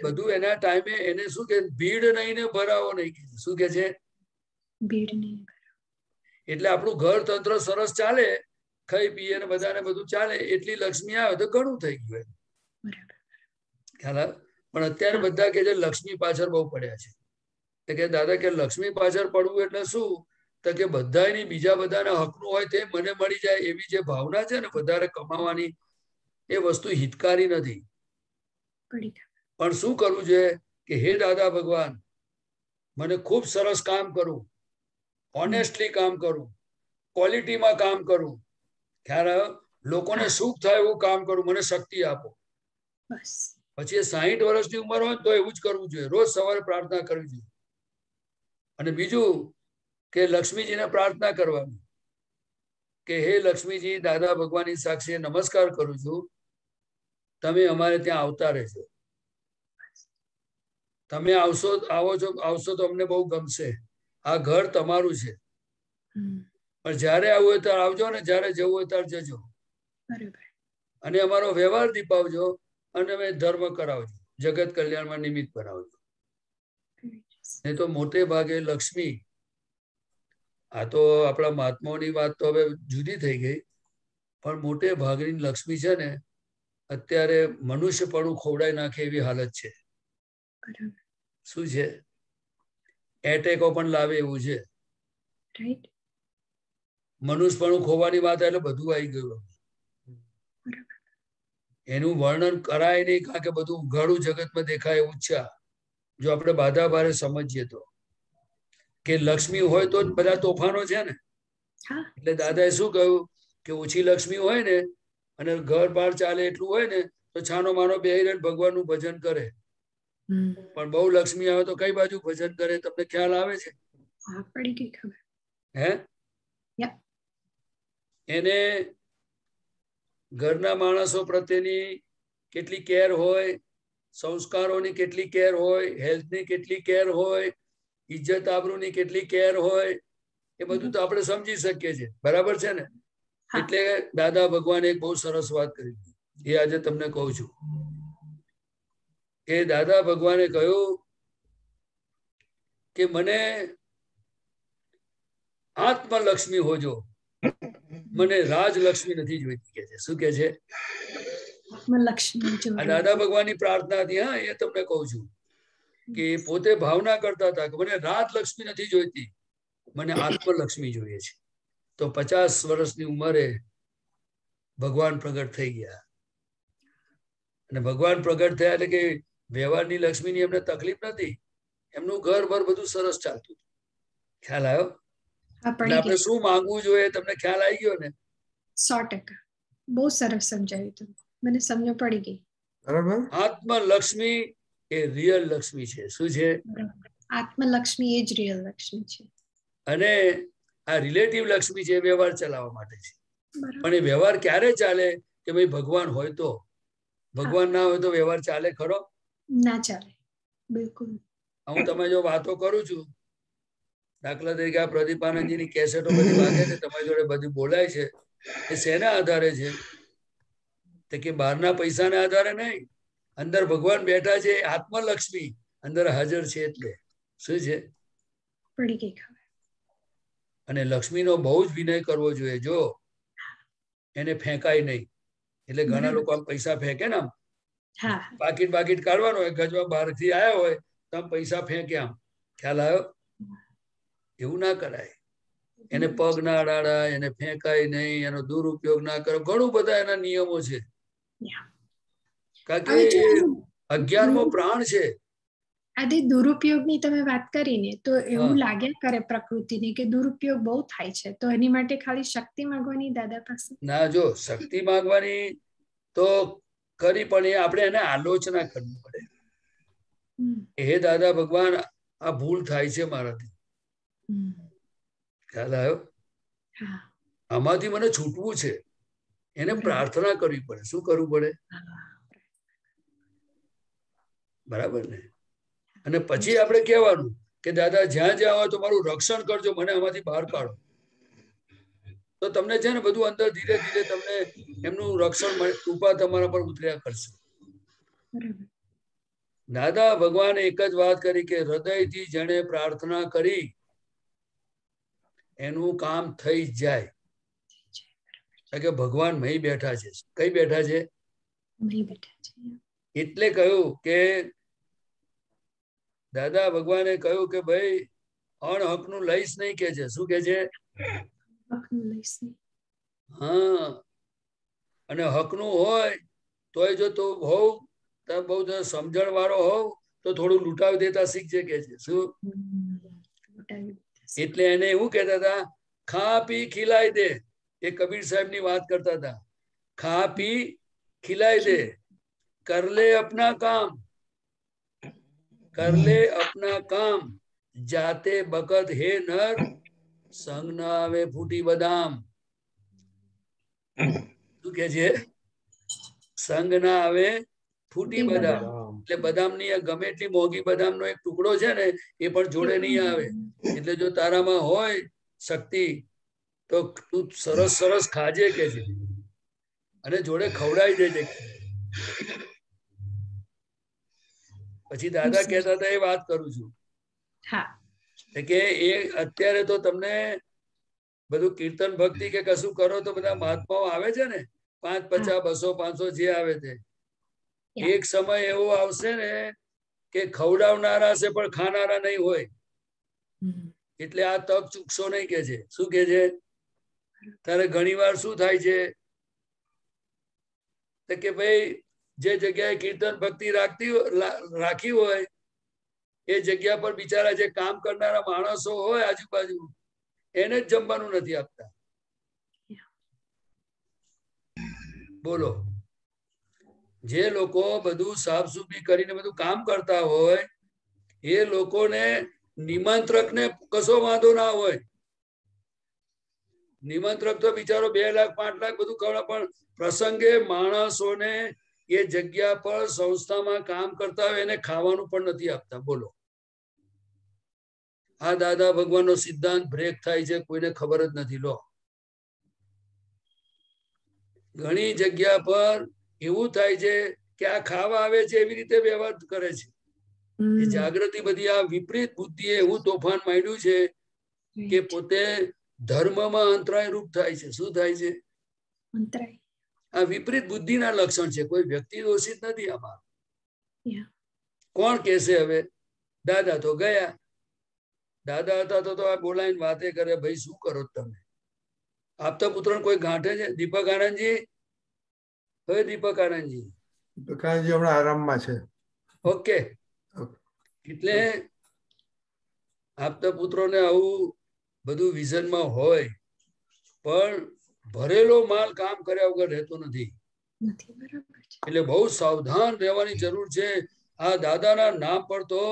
બધું એના ટાઈમે એને શું કે ભીડ નહીં ને ભરાવો નહીં. શું કે છે? ભીડ નહીં. એટલે આપણું ઘર તંત્ર સરસ ચાલે, ખાઈ પીએ ને બધાને બધું ચાલે એટલી લક્ષ્મી આવે તો ઘણું થઈ ગયું. ખ્યાલ આવે? પણ અત્યારે બધા કે છે લક્ષ્મી પાછળ બહુ પડ્યા છે. કે દાદા કે લક્ષ્મી પાછળ પડવું એટલે શું? તો કે બધાની બીજા બધાના હકનું હોય તે મને મળી જાય એવી જે ભાવના છે ને વધારે કમાવાની, એ વસ્તુ હિતકારી નથી. પણ શું કરવું જોઈએ કે હે દાદા ભગવાન મને ખૂબ સરસ કામ કરું, ઓનેસ્ટલી કામ કરું, ક્વોલિટીમાં કામ કરું, ખ્યાલ આવ્યો? લોકોને સુખ થાય એવું કામ કરું, મને શક્તિ આપો. પછી એ 60 વર્ષની ઉંમર હોય તો એવું જ કરવું જોઈએ. રોજ સવારે પ્રાર્થના કરવી જોઈએ. અને બીજું કે લક્ષ્મીજીને પ્રાર્થના કરવાની કે હે લક્ષ્મીજી, દાદા ભગવાનની સાક્ષી નમસ્કાર કરું છું, તમે અમારે ત્યાં આવતા રહેજો. તમે આવશો તો અમને બહુ ગમશે. આ ઘર તમારું છે. પણ જયારે આવવું હોય ત્યારે આવજો ને જ્યારે જવું હોય ત્યારે જજો. અને અમારો વ્યવહાર દીપાવજો અને અમે ધર્મ કરાવજો, જગત કલ્યાણમાં નિમિત્ત બનાવજો. નહીં તો મોટે ભાગે લક્ષ્મી, આ તો આપણા મહાત્માઓની વાત તો હવે જુદી થઈ ગઈ, પણ મોટે ભાગની લક્ષ્મી છે ને અત્યારે મનુષ્યપણું ખોવડાઈ નાખે એવી હાલત છે. શું છે? એટેકો પણ લાવે એવું છે. મનુષ્યપણું ખોવાની વાત એટલે બધું આવી ગયું. એનું વર્ણન કરાય નહીં, કારણ કે બધું ઉઘાડું જગતમાં દેખાય એવું છે. જો આપણે બાધા બારે સમજીએ તો કે લક્ષ્મી હોય તો જ બધા તોફાનો છે ને. એટલે દાદાએ શું કહ્યું કે ઓછી લક્ષ્મી હોય ને અને ઘર બહાર ચાલે એટલું હોય ને તો છાનો માનો બેહીને ભગવાનનું ભજન કરે. પણ બહુ લક્ષ્મી આવે તો કઈ બાજુ ભજન કરે? તમને ખ્યાલ આવે છે? હે? એને ઘરના માણસો પ્રત્યેની કેટલી કેર હોય, સંસ્કારોની કેટલી કેર હોય, હેલ્થની કેટલી કેર હોય, ઇજ્જત આબરૂની કેટલી કેર હોય, એ બધું તો આપણે સમજી શકીએ છીએ. બરાબર છે ને? એટલે દાદા ભગવાને એક બહુ સરસ વાત કરી, એ આજે તમને કહું છું. કે દાદા ભગવાને કહ્યું કે મને આત્મલક્ષ્મી હોજો, મને રાજલક્ષ્મી નથી જોઈતી કે છે. શું કે છે? દાદા ભગવાનની પ્રાર્થના હતી. હા, એ તમને કહું છું કે પોતે ભાવના કરતા હતા કે મને રાજલક્ષ્મી નથી જોઈતી, મને આત્મલક્ષ્મી જોઈએ છે. તો 50 વર્ષની ઉંમરે ભગવાન પ્રગટ થઈ ગયા. અને ભગવાન પ્રગટ થયા એટલે કે વ્યવહારની લક્ષ્મીની એમને તકલીફ નથી, એમનું ઘર ભર બધું સરસ ચાલતું. ખ્યાલ આવ્યો? એટલે આપણે શું માંગવું જોઈએ તમને ખ્યાલ આવી ગયો ને? 100%. બહુ સરસ સમજાવ્યું તમે, મને સમજ પડી ગઈ. બરાબર. આત્મલક્ષ્મી એ રિયલ લક્ષ્મી છે. શું છે? આત્મલક્ષ્મી એ જ રિયલ લક્ષ્મી છે. અને આ રિલેટિવ લક્ષ્મી છે, વ્યવહાર ચલાવવા માટે છે. પણ એ વ્યવહાર ક્યારે ચાલે? કે ભાઈ ભગવાન હોય તો. ભગવાન ના હોય તો વ્યવહાર ચાલે ખરો? ના ચાલે. બિલકુલ. હું તમે જો વાતો કરું છું, દાખલા તરીકે આ પ્રદીપાનંદજીની કેસેટો બધી વાગે છે, તમારી જોડે બધું બોલાય છે, એ શેના આધારે છે? તો કે બહારના પૈસાના આધારે નહીં, અંદર ભગવાન બેઠા છે, આત્મલક્ષ્મી અંદર હાજર છે. એટલે શું છે? પડી ગઈ ખબર. અને લક્ષ્મીનો બહુ જ વિનય કરવો જોઈએ. જો એને ફેંકાય નહીં. એટલે ઘણા લોકો આમ પૈસા ફેંકે ને, આમ પાકીટ કાઢવાનો હોય, ગજવા બહારથી આવ્યા હોય તો આમ પૈસા ફેંકે, આમ. ખ્યાલ આવ્યો? એવું ના કરાય. એને પગ ના અડાડાય, એને ફેંકાય નહીં, એનો દુરુપયોગ ના કરો. ઘણું બધા એના નિયમો છે, કારણ કે 11મો પ્રાણ છે. આદિ દુરુપયોગની તમે વાત કરીને તો એવું લાગ્યા કરે પ્રકૃતિને કે દુરુપયોગ બહુ થાય છે, તો એની માટે ખાલી શક્તિ માંગવાની દાદા પાસે? ના, જો શક્તિ માંગવાની તો કરી, પણ એ આપણે એને આલોચના કરવી પડે. હે દાદા ભગવાન, આ ભૂલ થાય છે મારાથી. ખ્યાલ આવ્યો? આમાંથી મને છૂટવું છે, એને પ્રાર્થના કરવી પડે. શું કરવું પડે? બરાબર ને? અને પછી આપણે કહેવાનું કે દાદા જ્યાં જ્યાં હોય તો મારું રક્ષણ કરજો, મને આમાંથી બહાર કાઢો. તો તમને છે ને બધું અંદર ધીરે ધીરે તમને એમનું રક્ષણ મળે, કૃપા તમારા પર ઉતર્યા કરશે. દાદા ભગવાને એક જ વાત કરી કે હૃદયથી જેણે પ્રાર્થના કરી એનું કામ થઈ જાય. કે ભગવાન મહી બેઠા છે. કઈ બેઠા છે? એટલે કહ્યું કે દાદા ભગવાને કહ્યું કે ભાઈ અણહકનું લઈશ નહીં કે છે. શું કે છે? હા, અને હકનું હોય તોય જો તું હોવ, બહુ સમજણ વાળો હોવ તો થોડું લૂંટાવી દેતા શીખજે કે છે. શું? એટલે એને એવું કહેતા હતા, ખા પી ખીલાઈ દે. એ કબીર સાહેબ ની વાત કરતા હતા. ખા પી ખિલાઈ દે, કર લે અપના કામ, કર લે અપના કામ, જાતે બકત હે નર, સંગ ના આવે ફૂટી બદામ. શું કે છે? સંગ ના આવે ફૂટી બદામ. એટલે બદામ ની ગમે એટલી મોંઘી બદામ નો એક ટુકડો છે ને, એ પણ જોડે નહીં આવે. એટલે જો તારામાં હોય શક્તિ તો તું સરસ સરસ ખાજે કે છે, અને જોડે ખવડાવી દેજે. પછી દાદા કહેતા હતા એ વાત કરું છું કે એ અત્યારે તો તમને બધું કીર્તન ભક્તિ કે કશું કરો તો બધા મહાત્માઓ આવે છે ને 5, 50, 200, 500 જે આવે તે એક સમય એવો આવશે ને કે ખવડાવનારા છે પણ ખાનારા નહીં હોય. એટલે આ તક ચૂકશો નહીં કે છે. શું કે છે? ત્યારે ઘણી વાર શું થાય છે કે ભાઈ જે જગ્યાએ કીર્તન ભક્તિ રાખી હોય એ જગ્યા પર બિચારા જે કામ કરનારા માણસો હોય આજુબાજુ એને જ જમવાનું નથી આપતા. બોલો, જે લોકો બધું સાફ સુફી કરીને બધું કામ કરતા હોય એ લોકોને નિમંત્રક ને કશો વાંધો ના હોય. નિમંત્રક તો બિચારો 2 લાખ 5 લાખ બધું ખવડાવે, પણ પ્રસંગે માણસોને એ જગ્યા પર સંસ્થામાં કામ કરતા હોય એને ખાવાનું પણ નથી આપતા. બોલો, આ દાદા ભગવાનનો સિદ્ધાંત બ્રેક થાય છે, કોઈને ખબર જ નથી. લો, ઘણી જગ્યા પર એવું થાય છે કે આ ખાવા આવે છે એવી રીતે વ્યવહાર કરે છે. જાગૃતિ બધી આ વિપરીત બુદ્ધિએ એવું તોફાન માંડ્યું છે કે પોતે ધર્મમાં અંતરાય રૂપ થાય છે. શું થાય છે? આ વિપરીત બુદ્ધિના લક્ષણ છે. કોઈ વ્યક્તિ દોષિત નથી આમાં. કોણ કહેશે હવે? દાદા તો ગયા. દાદા હતા તો આ બોલાવીને વાતે કરે, ભાઈ શું કરો તમે? આપતા પુત્ર કોઈ ગાંઠે છે? દીપક આનંદજી, હવે દીપક આનંદજી હમણાં આરામમાં છે. ઓકે, એટલે આપતા પુત્રોને આવું બધું વિઝનમાં હોય પણ ભરેલો માલ કામ કર્યા વગર રહેતો નથી. એટલે બહુ સાવધાન રહેવાની જરૂર છે. આ દાદાના નામ પર તો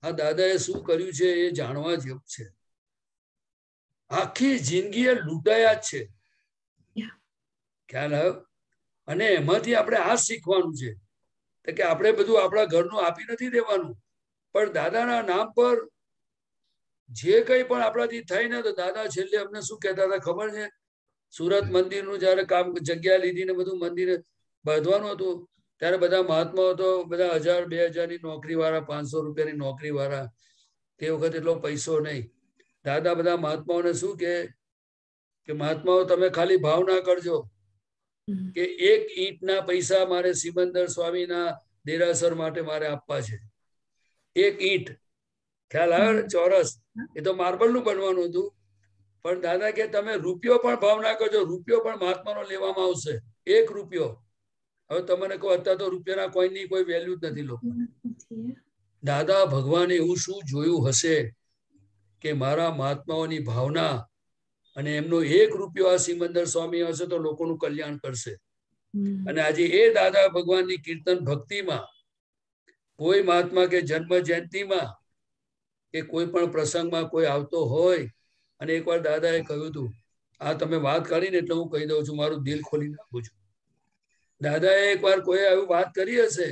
આ દાદાએ શું કર્યું છે એ જાણવા જેવું છે. આખી જિંદગી એ લૂંટાયા જ છે. ખ્યાલ આવ્યો? અને એમાંથી આપણે આ શીખવાનું છે કે આપણે બધું આપણા ઘરનું આપી નથી દેવાનું, પણ દાદાના નામ પર જે કંઈ પણ આપણાથી થાય ને તો દાદા છેલ્લે અમને શું કહેતા હતા ખબર છે? સુરત મંદિરનું જયારે કામ જગ્યા લીધી ને બધું મંદિર બાંધવાનું હતું ત્યારે બધા મહાત્માઓ તો બધા 1000, 2000 ની નોકરી વાળા, 500 રૂપિયાની નોકરી વાળા, તે વખત એટલો પૈસો નહીં. દાદા બધા મહાત્માઓને શું કે મહાત્માઓ તમે ખાલી ભાવ ના કરજો કે 1 ઈંટના પૈસા મારે સિમંદર સ્વામીના દેરાસર માટે મારે આપવા છે. 1 ઈંટ, ખ્યાલ આવે? ચોરસ, એ તો માર્બલ નું બનવાનું હતું. પણ દાદા કે તમે રૂપિયો પણ ભાવ ના કરજો, રૂપિયો પણ મહાત્માનો લેવામાં આવશે. 1 રૂપિયો. હવે તમને કહો અત્યારે તો રૂપિયાના કોઈની કોઈ વેલ્યુ જ નથી લોકો. દાદા ભગવાને એવું શું જોયું હશે કે મારા મહાત્માઓની ભાવના અને એમનો 1 રૂપિયો આ સિમંદર સ્વામી હશે તો લોકોનું કલ્યાણ કરશે. અને આજે એ દાદા ભગવાનની કીર્તન ભક્તિમાં કોઈ મહાત્મા કે જન્મ જયંતિમાં કે કોઈ પણ પ્રસંગમાં કોઈ આવતો હોય, અને એકવાર દાદાએ કહ્યું હતું, આ તમે વાત કરીને એટલે હું કહી દઉં છું, મારું દિલ ખોલી નાખું છું. દાદાએ એકવાર કોઈ આવી વાત કરી હશે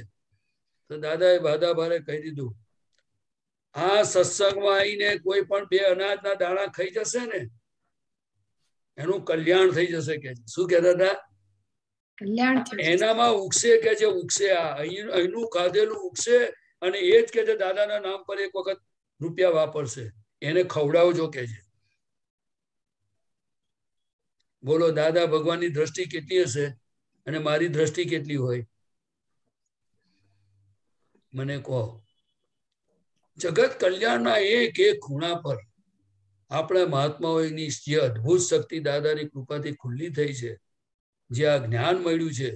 તો દાદાએ બાધા ભારે કહી દીધું, આ સત્સંગમાં આવીને કોઈ પણ 2 અનાજના દાણા ખાઈ જશે ને એનું કલ્યાણ થઈ જશે કે. શું કહેતા હતા? એનામાં ઉગશે કે છે, ઉગશે. આ અહીંનું ખાધેલું ઉગશે અને એ જ કે છે દાદાના નામ પર એક વખત રૂપિયા વાપરશે, એને ખવડાવજો કે છે. બોલો, દાદા ભગવાનની દ્રષ્ટિ કેટલી હશે અને મારી દ્રષ્ટિ કેટલી હોય? મને કહો. જગત કલ્યાણના એક એક ખૂણા પર આપણા મહાત્માઓની જે અદભુત શક્તિ દાદાની કૃપાથી ખુલ્લી થઈ છે, જે આ જ્ઞાન મળ્યું છે,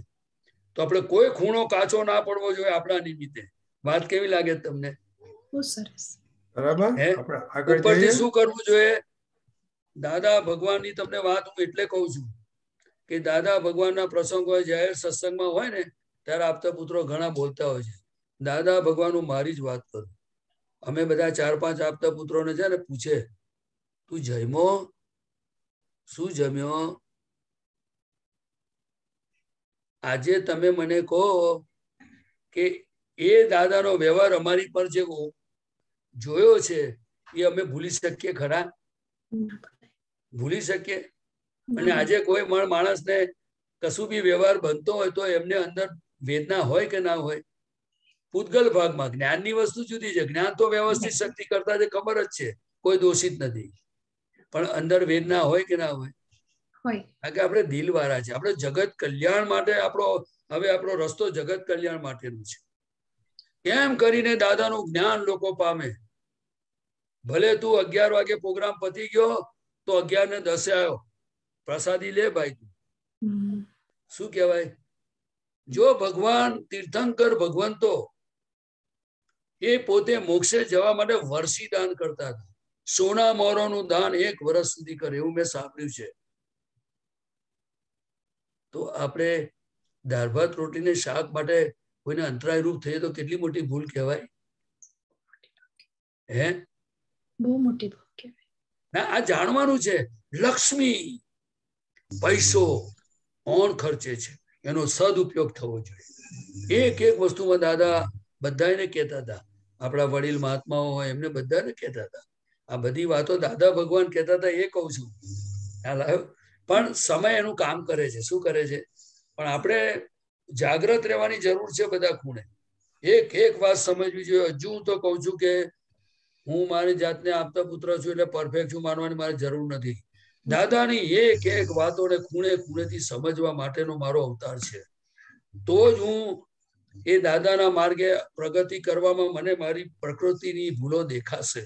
તો આપણે કોઈ ખૂણો કાચો ના પડવો જોઈએ આપણા નિમિત્તે. વાત કેવી લાગે તમને? ઉપરથી શું કરવું જોઈએ? દાદા ભગવાનની તમને વાત હું એટલે કહું છું કે દાદા ભગવાનના પ્રસંગ હોય, જાહેર સત્સંગમાં હોય ને ત્યારે આપતા પુત્રો ઘણા બોલતા હોય છે. દાદા ભગવાન મારી જ વાત કરું. અમે બધા 4-5 આપતા પુત્રોને છે ને પૂછે, તું જમ્યો? શું જમ્યો? આજે તમે મને કહો કે એ દાદાનો વ્યવહાર અમારી પર જે જોયો છે એ અમે ભૂલી શકીએ ખરા? ભૂલી શકીએ? અને આજે કોઈ માણસને કશું બી વ્યવહાર બનતો હોય તો એમને અંદર વેદના હોય કે ના હોય? પૂતગલ ભાગમાં જ્ઞાનની વસ્તુ જુદી છે. જ્ઞાન તો વ્યવસ્થિત શક્તિ કરતા છે, ખબર જ છે, કોઈ દોષિત નથી. પણ અંદર વેદના હોય કે ના હોય? કારણ કે આપણે દિલ વાળા છે. આપણે જગત કલ્યાણ માટે આપણો રસ્તો જગત કલ્યાણ માટેનો છે. કેમ કરીને દાદાનું જ્ઞાન લોકો પામે. ભલે તું 11 વાગે પ્રોગ્રામ પતી ગયો તો 11:10 આવ્યો, પ્રસાદી લે ભાઈ. તું શું કહેવાય? જો ભગવાન તીર્થંકર ભગવંતો એ પોતે મોક્ષે જવા માટે વર્ષી દાન કરતા હતા. સોના મોરોનું દાન 1 વર્ષ સુધી કરે, એવું મેં સાંભળ્યું છે. તો આપણે દાળ ભાત રોટલીને શાક માટે કોઈને અંતરાય રૂપ થઈએ તો કેટલી મોટી ભૂલ કહેવાય. હે, બહુ મોટી ભૂલ કહેવાય. ના, આ જાણવાનું છે. લક્ષ્મી પૈસો ઓણ ખર્ચે છે, એનો સદુપયોગ થવો જોઈએ. એક વસ્તુમાં દાદા બધાને કહેતા હતા. આપણા વડીલ મહાત્માઓ હોય એમને બધાને કહેતા હતા. આ બધી વાતો દાદા ભગવાન કહેતા હતા, એ કહું છું. ખ્યાલ આવ્યો? પણ સમય એનું કામ કરે છે. શું કરે છે? પણ આપણે જાગ્રત રહેવાની જરૂર છે બધા ખૂણે. એક વાત સમજવી જોઈએ. હજુ હું તો કહું છું કે હું મારી જાતને આપતા પુત્ર છું એટલે પરફેક્ટ છું માનવાની મારી જરૂર નથી. દાદાની એક વાતોને ખૂણે ખૂણેથી સમજવા માટેનો મારો અવતાર છે. તો જ હું એ દાદાના માર્ગે પ્રગતિ કરવામાં મને મારી પ્રકૃતિની ભૂલો દેખાશે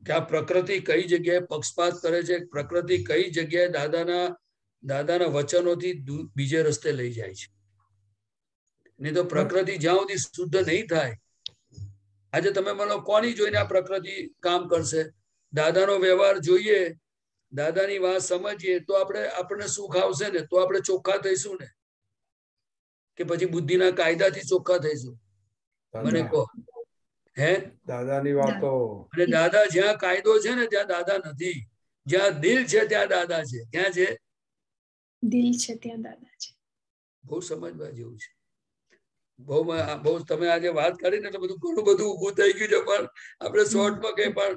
કે આ પ્રકૃતિ કઈ જગ્યાએ પક્ષપાત કરે છે, પ્રકૃતિ કઈ જગ્યાએ દાદાના વચનોથી બીજે રસ્તે લઈ જાય છે. નહીં તો પ્રકૃતિ જ્યાં સુધી શુદ્ધ નહીં થાય. આજે તમે મને કોની જોઈને આ પ્રકૃતિ કામ કરશે? દાદાનો વ્યવહાર જોઈએ, દાદાની વાત સમજીએ તો આપણને સુખ આવશે ને, તો આપણે ચોખ્ખા થઈશું ને, કે પછી બુદ્ધિના કાયદાથી ચોખ્ખા થઈશું? મને કહો. હે, દાદાની વાતો. અને દાદા જ્યાં કાયદો છે ને ત્યાં દાદા નથી. જ્યાં દિલ છે ત્યાં દાદા છે. ક્યાં છે? દિલ છે ત્યાં દાદા છે. બહુ સમજવા જેવું છે. બહુ તમે આજે વાત કરી ને એટલે ઘણું બધું ઊભું થઈ ગયું છે. પણ આપણે શોર્ટમાં કઈ પણ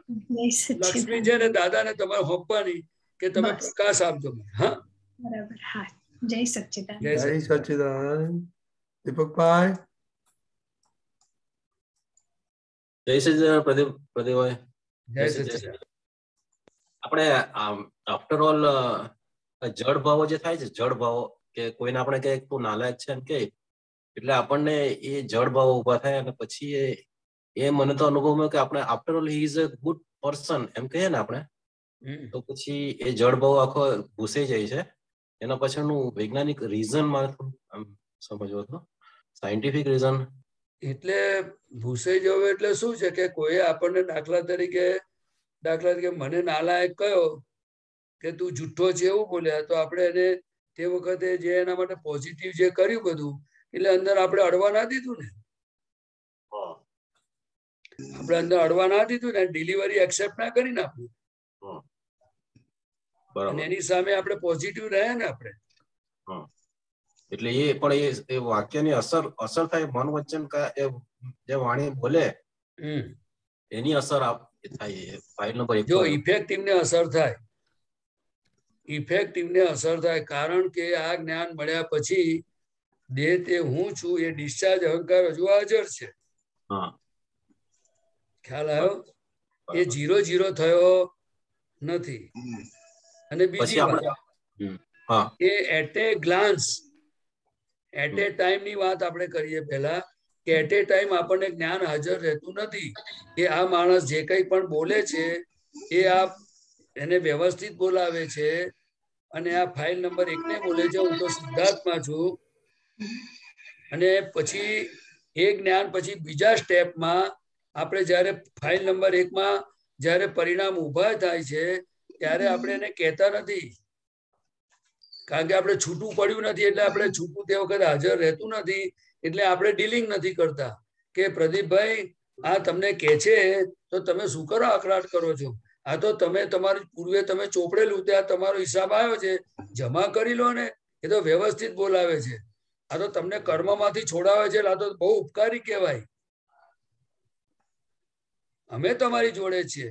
લક્ષ્મી છે ને દાદાને તમારે હોપવાની કે તમે પ્રકાશ આપજો. હા, બરાબર. હા, જય સચ્ચિદાનંદ. જય સચ્ચિદાનંદ. દીપકભાઈ. જય સચ્ચિદાનંદ. પ્રદીપભાઈ. જય સચ્ચિદાનંદ. આપણે આફ્ટર ઓલ જળ ભાવો જે થાય છે, જળ ભાવો કે કોઈને આપણે કહે તું નાલાયક છે એમ કે, એટલે આપણને એ જળ ભાવો ઉભા થાય અને પછી એ મને તો અનુભવમાં કે આપણે after all he is a good person એમ કહીએ ને આપણે, તો પછી એ જળ ભાવ આખો ઘૂસાઈ જાય છે. એના પાછળનું વૈજ્ઞાનિક રીઝન મારે થોડું સમજવું હતું, સાયન્ટિફિક રીઝન. એટલે ભૂસાઈ જવું એટલે શું છે કે કોઈ આપણને દાખલા તરીકે મને નાલાયક કયો કે તું જુઠ્ઠો છે એવું બોલ્યા, તો આપણે એને તે વખતે જે એના માટે પોઝિટિવ જે કર્યું બધું, એટલે અંદર આપણે અડવા ના દીધું ને, આપણે અંદર અડવા ના દીધું ને, ડિલિવરી એક્સેપ્ટ ના કરી ને આપણે, અને એની સામે આપણે પોઝિટિવ રહ્યા ને આપણે. એટલે એ પણ એ વાક્યની અસર થાય મન વચન જે વાણી બોલે એની અસર થાય. ફાઇલ નંબર 1 જો ઇફેક્ટિવને અસર થાય, કારણ કે આ જ્ઞાન મળ્યા પછી દેહ તે હું છું એ ડિસ્ચાર્જ અહંકાર હજુ હાજર છે. ખ્યાલ આવ્યો? એ 0 થયો નથી. અને બીજી વાત એ at a glance, at a time ની વાત આપણે કરીએ પહેલા, કે એટ એ ટાઈમ આપણને જ્ઞાન હાજર રહેતું નથી કે આ માણસ જે કંઈ પણ બોલે છે એ એને વ્યવસ્થિત બોલાવે છે, અને આ ફાઇલ નંબર 1 ને બોલે છે હું તો સિદ્ધાર્થમાં છું. અને પછી એ જ્ઞાન પછી બીજા સ્ટેપમાં આપણે જ્યારે ફાઇલ નંબર 1 માં જ્યારે પરિણામ ઉભા થાય છે ત્યારે આપણે એને કહેતા નથી, કારણ કે આપણે છૂટું પડ્યું નથી, એટલે આપણે છૂટું તે વખતે હાજર રહેતું નથી, એટલે આપણે ડીલિંગ નથી કરતા કે પ્રદીપભાઈ આ તમને કહે છે તો તમે શું કરો આકળાટ કરો છો? આ તો તમે તમારી પૂર્વે તમે ચોપડેલું ત્યાં તમારો હિસાબ આવ્યો છે, જમા કરી લો ને. એ તો વ્યવસ્થિત બોલાવે છે. આ તો તમને કર્મમાંથી છોડાવે છે, આ તો બહુ ઉપકારી કહેવાય. અમે તમારી જોડે છીએ.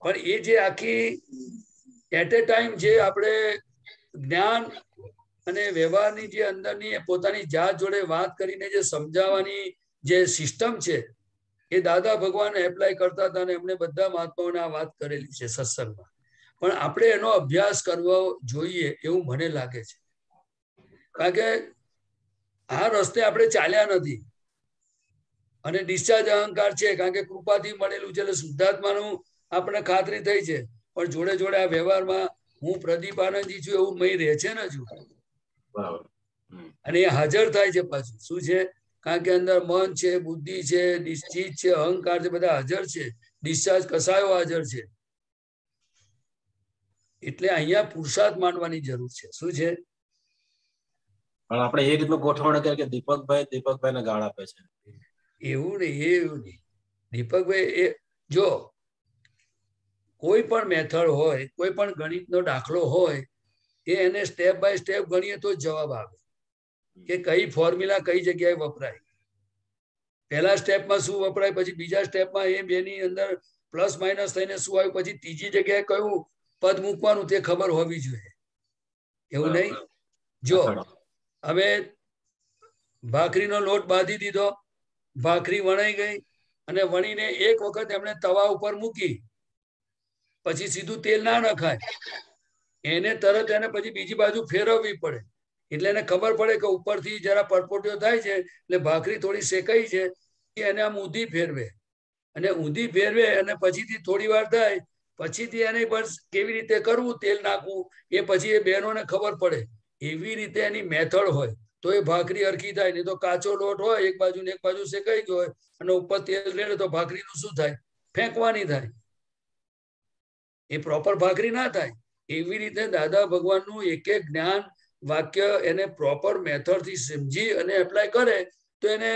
પણ એ જે આખી એટ એ ટાઈમ જે આપણે જ્ઞાન અને વ્યવહારની જે અંદરની પોતાની જાત જોડે વાત કરીને જે સમજાવવાની જે સિસ્ટમ છે એ દાદા ભગવાન એપ્લાય કરતા હતા અને એમણે બધા મહાત્માઓને આ વાત કરેલી છે સત્સંગમાં. પણ આપણે એનો અભ્યાસ કરવો જોઈએ એવું મને લાગે છે. કારણ કે આ રસ્તે આપણે ચાલ્યા નથી અને ડિસ્ચાર્જ અહંકાર છે, કારણ કે કૃપાથી મળેલું છે એટલે શુદ્ધાત્માનું આપણે ખાતરી થઈ છે. પણ જોડે જોડે આ વ્યવહારમાં હું પ્રદીપ આનંદજી છું એવું મય રહે છે ને હજુ, અને એ હાજર થાય છે પાછું. શું છે? કારણ કે અંદર મન છે, બુદ્ધિ છે, ચિત્ત છે, અહંકાર છે, બધા હાજર છે. ડિસ્ચાર્જ કસાયો હાજર છે. એટલે અહીંયા પુરુષાર્થ માંડવાની જરૂર છે. શું છે? પણ આપણે એ રીતનું ગોઠવણ કરે કે દીપકભાઈ ને ગાળ આપે છે. એવું નહીં. દીપકભાઈ એ જો કોઈ પણ મેથડ હોય, કોઈ પણ ગણિતનો દાખલો હોય, એને સ્ટેપ બાય સ્ટેપ ગણીએ તો જવાબ આવે કે કઈ ફોર્મ્યુલા કઈ જગ્યાએ વપરાય. પહેલા સ્ટેપમાં શું વપરાય, પછી બીજા સ્ટેપમાં એ બેની અંદર પ્લસ માઇનસ થઈને શું આવ્યું, પછી ત્રીજી જગ્યાએ કયું પદ મૂકવાનું તે ખબર હોવી જોઈએ. એવું નહીં. જો હવે ભાખરીનો લોટ બાંધી દીધો, ભાખરી વણાઈ ગઈ અને વણીને એક વખત એમણે તવા ઉપર મૂકી, પછી સીધું તેલ ના નખાય, એને તરત એને પછી બીજી બાજુ ફેરવવી પડે. એટલે એને ખબર પડે કે ઉપરથી જરા પરપોટીઓ થાય છે એટલે ભાખરી થોડી શેકાઈ છે, એને આમ ઊંધી ફેરવે અને ઊંધી ફેરવે અને પછીથી થોડી વાર થાય પછીથી એને બસ કેવી રીતે કરવું, તેલ નાખવું, એ પછી એ બહેનોને ખબર પડે. એવી રીતે એની મેથડ હોય તો એ ભાખરી હરખી થાય. નહીં તો કાચો લોટ હોય, એક બાજુ ને એક બાજુ શેકાઈ ગયો હોય અને ઉપર તેલ રેડે તો ભાખરીનું શું થાય? ફેંકવાની થાય. એ પ્રોપર ભાખરી ના થાય. એવી રીતે દાદા ભગવાનનું એક એક જ્ઞાન વાક્ય એને પ્રોપર મેથડથી સમજી અને એપ્લાય કરે તો એને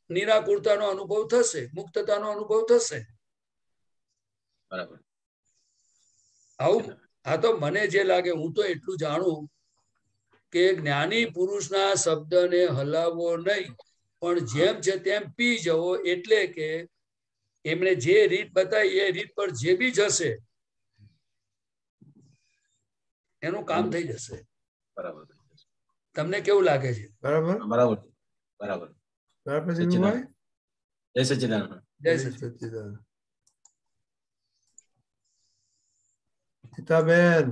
નિરાકુરતાનો અનુભવ થશે, મુક્તતાનો અનુભવ થશે. બરાબર. આવું આ તો મને જે લાગે, હું તો એટલું જાણું કે જ્ઞાની પુરુષના શબ્દને હલાવવો નહીં, પણ જેમ છે તેમ પી જવો. એટલે કે એમણે જે રીત બતાવી એ રીત પર જે બી જશે એનું કામ થઈ જશે. બરાબર. તમને કેવું લાગે છે? બરાબર બરાબર બરાબર બરાબર. જય સચ્ચિદાનંદ. જય સચ્ચિદાનંદ. ગીતાબેન.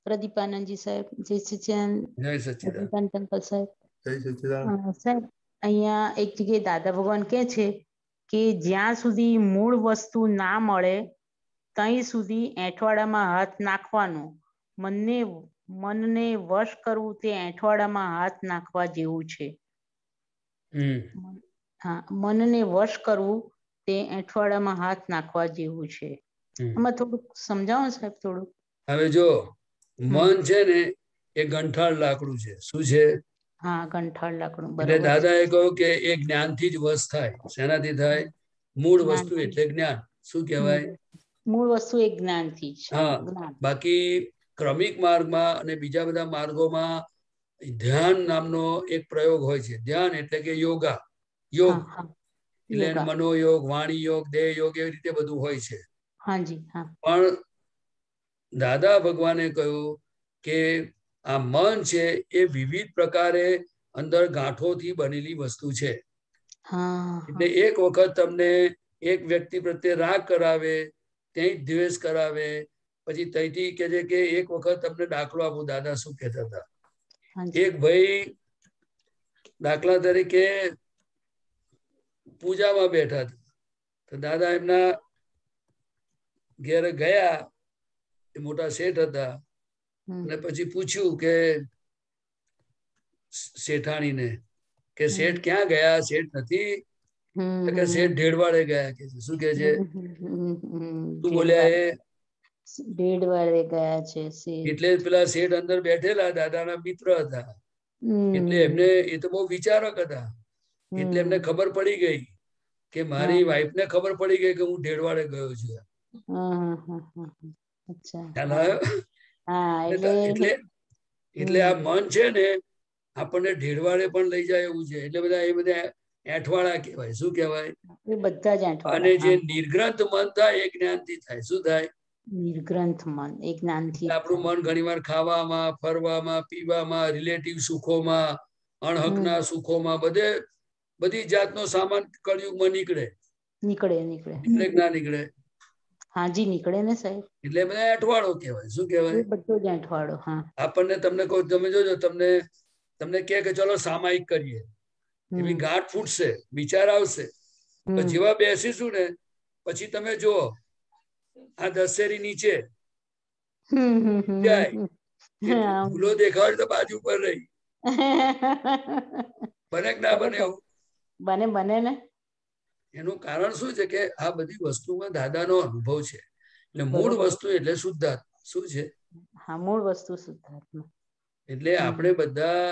પ્રદીપાનંદજી સાહેબ, જય સચ્ચિદાનંદ. જય સચ્ચિદાનંદ અંકલ સાહેબ. જય સચ્ચિદાનંદ. સાહેબ અહીંયા એક જગ્યાએ દાદા ભગવાન કહે છે કે જ્યાં સુધી મૂળ વસ્તુ ના મળે ત્યાં સુધી એંઠવાડામાં હાથ નાખવાનો. મનને વશ કરવું તે એંઠવાડામાં હાથ નાખવા જેવું છે. હા, મનને વશ કરવું તે એંઠવાડામાં હાથ નાખવા જેવું છે. આમાં થોડુંક સમજાવો સાહેબ થોડુંક. હવે જો મન છે ને એ ગંઠાળ લાકડું છે. શું છે? હા, ગંઠાળ લાકડું. એટલે દાદાએ કહ્યું કે એ જ્ઞાનથી જ વશ થાય. શેનાથી થાય? મૂળ વસ્તુ એટલે જ્ઞાન. શું કહેવાય? મૂળ વસ્તુ એ જ્ઞાનથી જ. હા. બાકી ક્રમિક માર્ગમાં અને બીજા બધા માર્ગોમાં ધ્યાન નામનો એક પ્રયોગ હોય છે. ધ્યાન એટલે કે યોગ. એટલે મનોયોગ, વાણી યોગ, દેહ યોગ, એવી રીતે બધું હોય છે. પણ દાદા ભગવાને કહ્યું કે આ મન છે એ વિવિધ પ્રકારે અંદર ગાંઠોથી બનેલી વસ્તુ છે. એટલે એક વખત તમને એક વ્યક્તિ પ્રત્યે રાગ કરાવે, ત્યાં દ્વેષ કરાવે, પછી ત્યાંથી કે છે કે એક વખત તમને દાખલો આપું. દાદા શું કહેતા હતા? એક ભાઈ દાખલા તરીકે પૂજામાં બેઠા હતા, તો દાદા એમના ઘેર ગયા. એ મોટા શેઠ હતા અને પછી પૂછ્યું કે શેઠાણીને કે શેઠ ક્યાં ગયા? શેઠ નથી. કે શેઠ ઢેડવાડે ગયા. કે શું કે છે? તું બોલ્યા એ ઢેડવાડે ગયા છે. એટલે પેલા શેઠ અંદર બેઠેલા દાદાના મિત્ર હતા. એટલે એમને એ તો બહુ વિચારક હતા. એટલે એમને ખબર પડી ગઈ કે મારી વાઈફ ને ખબર પડી ગઈ કે હું ઢેડવાડે ગયો છું. એટલે આ મન છે ને આપણને ઢેડવાડે પણ લઈ જાય એવું છે. એટલે બધા એ બધા એઠવાડા કહેવાય. શું કહેવાય? બધા જ. અને જે નિર્ગ્રંથ મન થાય એ જ્ઞાનથી થાય. શું થાય? નિર્ગ્રંથ મન એ જ્ઞાનથી આપણું મન ઘણીવાર ખાવામાં, ફરવામાં, પીવામાં, રિલેટિવ સુખોમાં, અણહકના સુખોમાં બધી જાતનો સામાન કળયુગમાં નીકળે. નીકળે ના નીકળે? હાજી નીકળે ને સાહેબ. એટલે બધા અઠવાડો કહેવાય. શું કહેવાય? બધો જ અઠવાડો. હા, આપણને તમને કહું, તમે જોજો, તમને કહે કે ચલો સામાયિક કરીએ, એવી ગાંઠ ફૂટશે, વિચાર આવશે, પણ જેવા બેસીશું ને પછી તમે જુઓ આ દશેરી નીચે જાય, ભૂલો દેખાડ તો બાજુ પર રહી. બને કે ના બને? એવું બને ને. એનું કારણ શું છે કે આ બધી વસ્તુમાં દાદાનો અનુભવ છે. એટલે મૂળ વસ્તુ એટલે શુદ્ધાત્મા. શું છે? હા, મૂળ વસ્તુ શુદ્ધાત્મા. એટલે આપણે બધા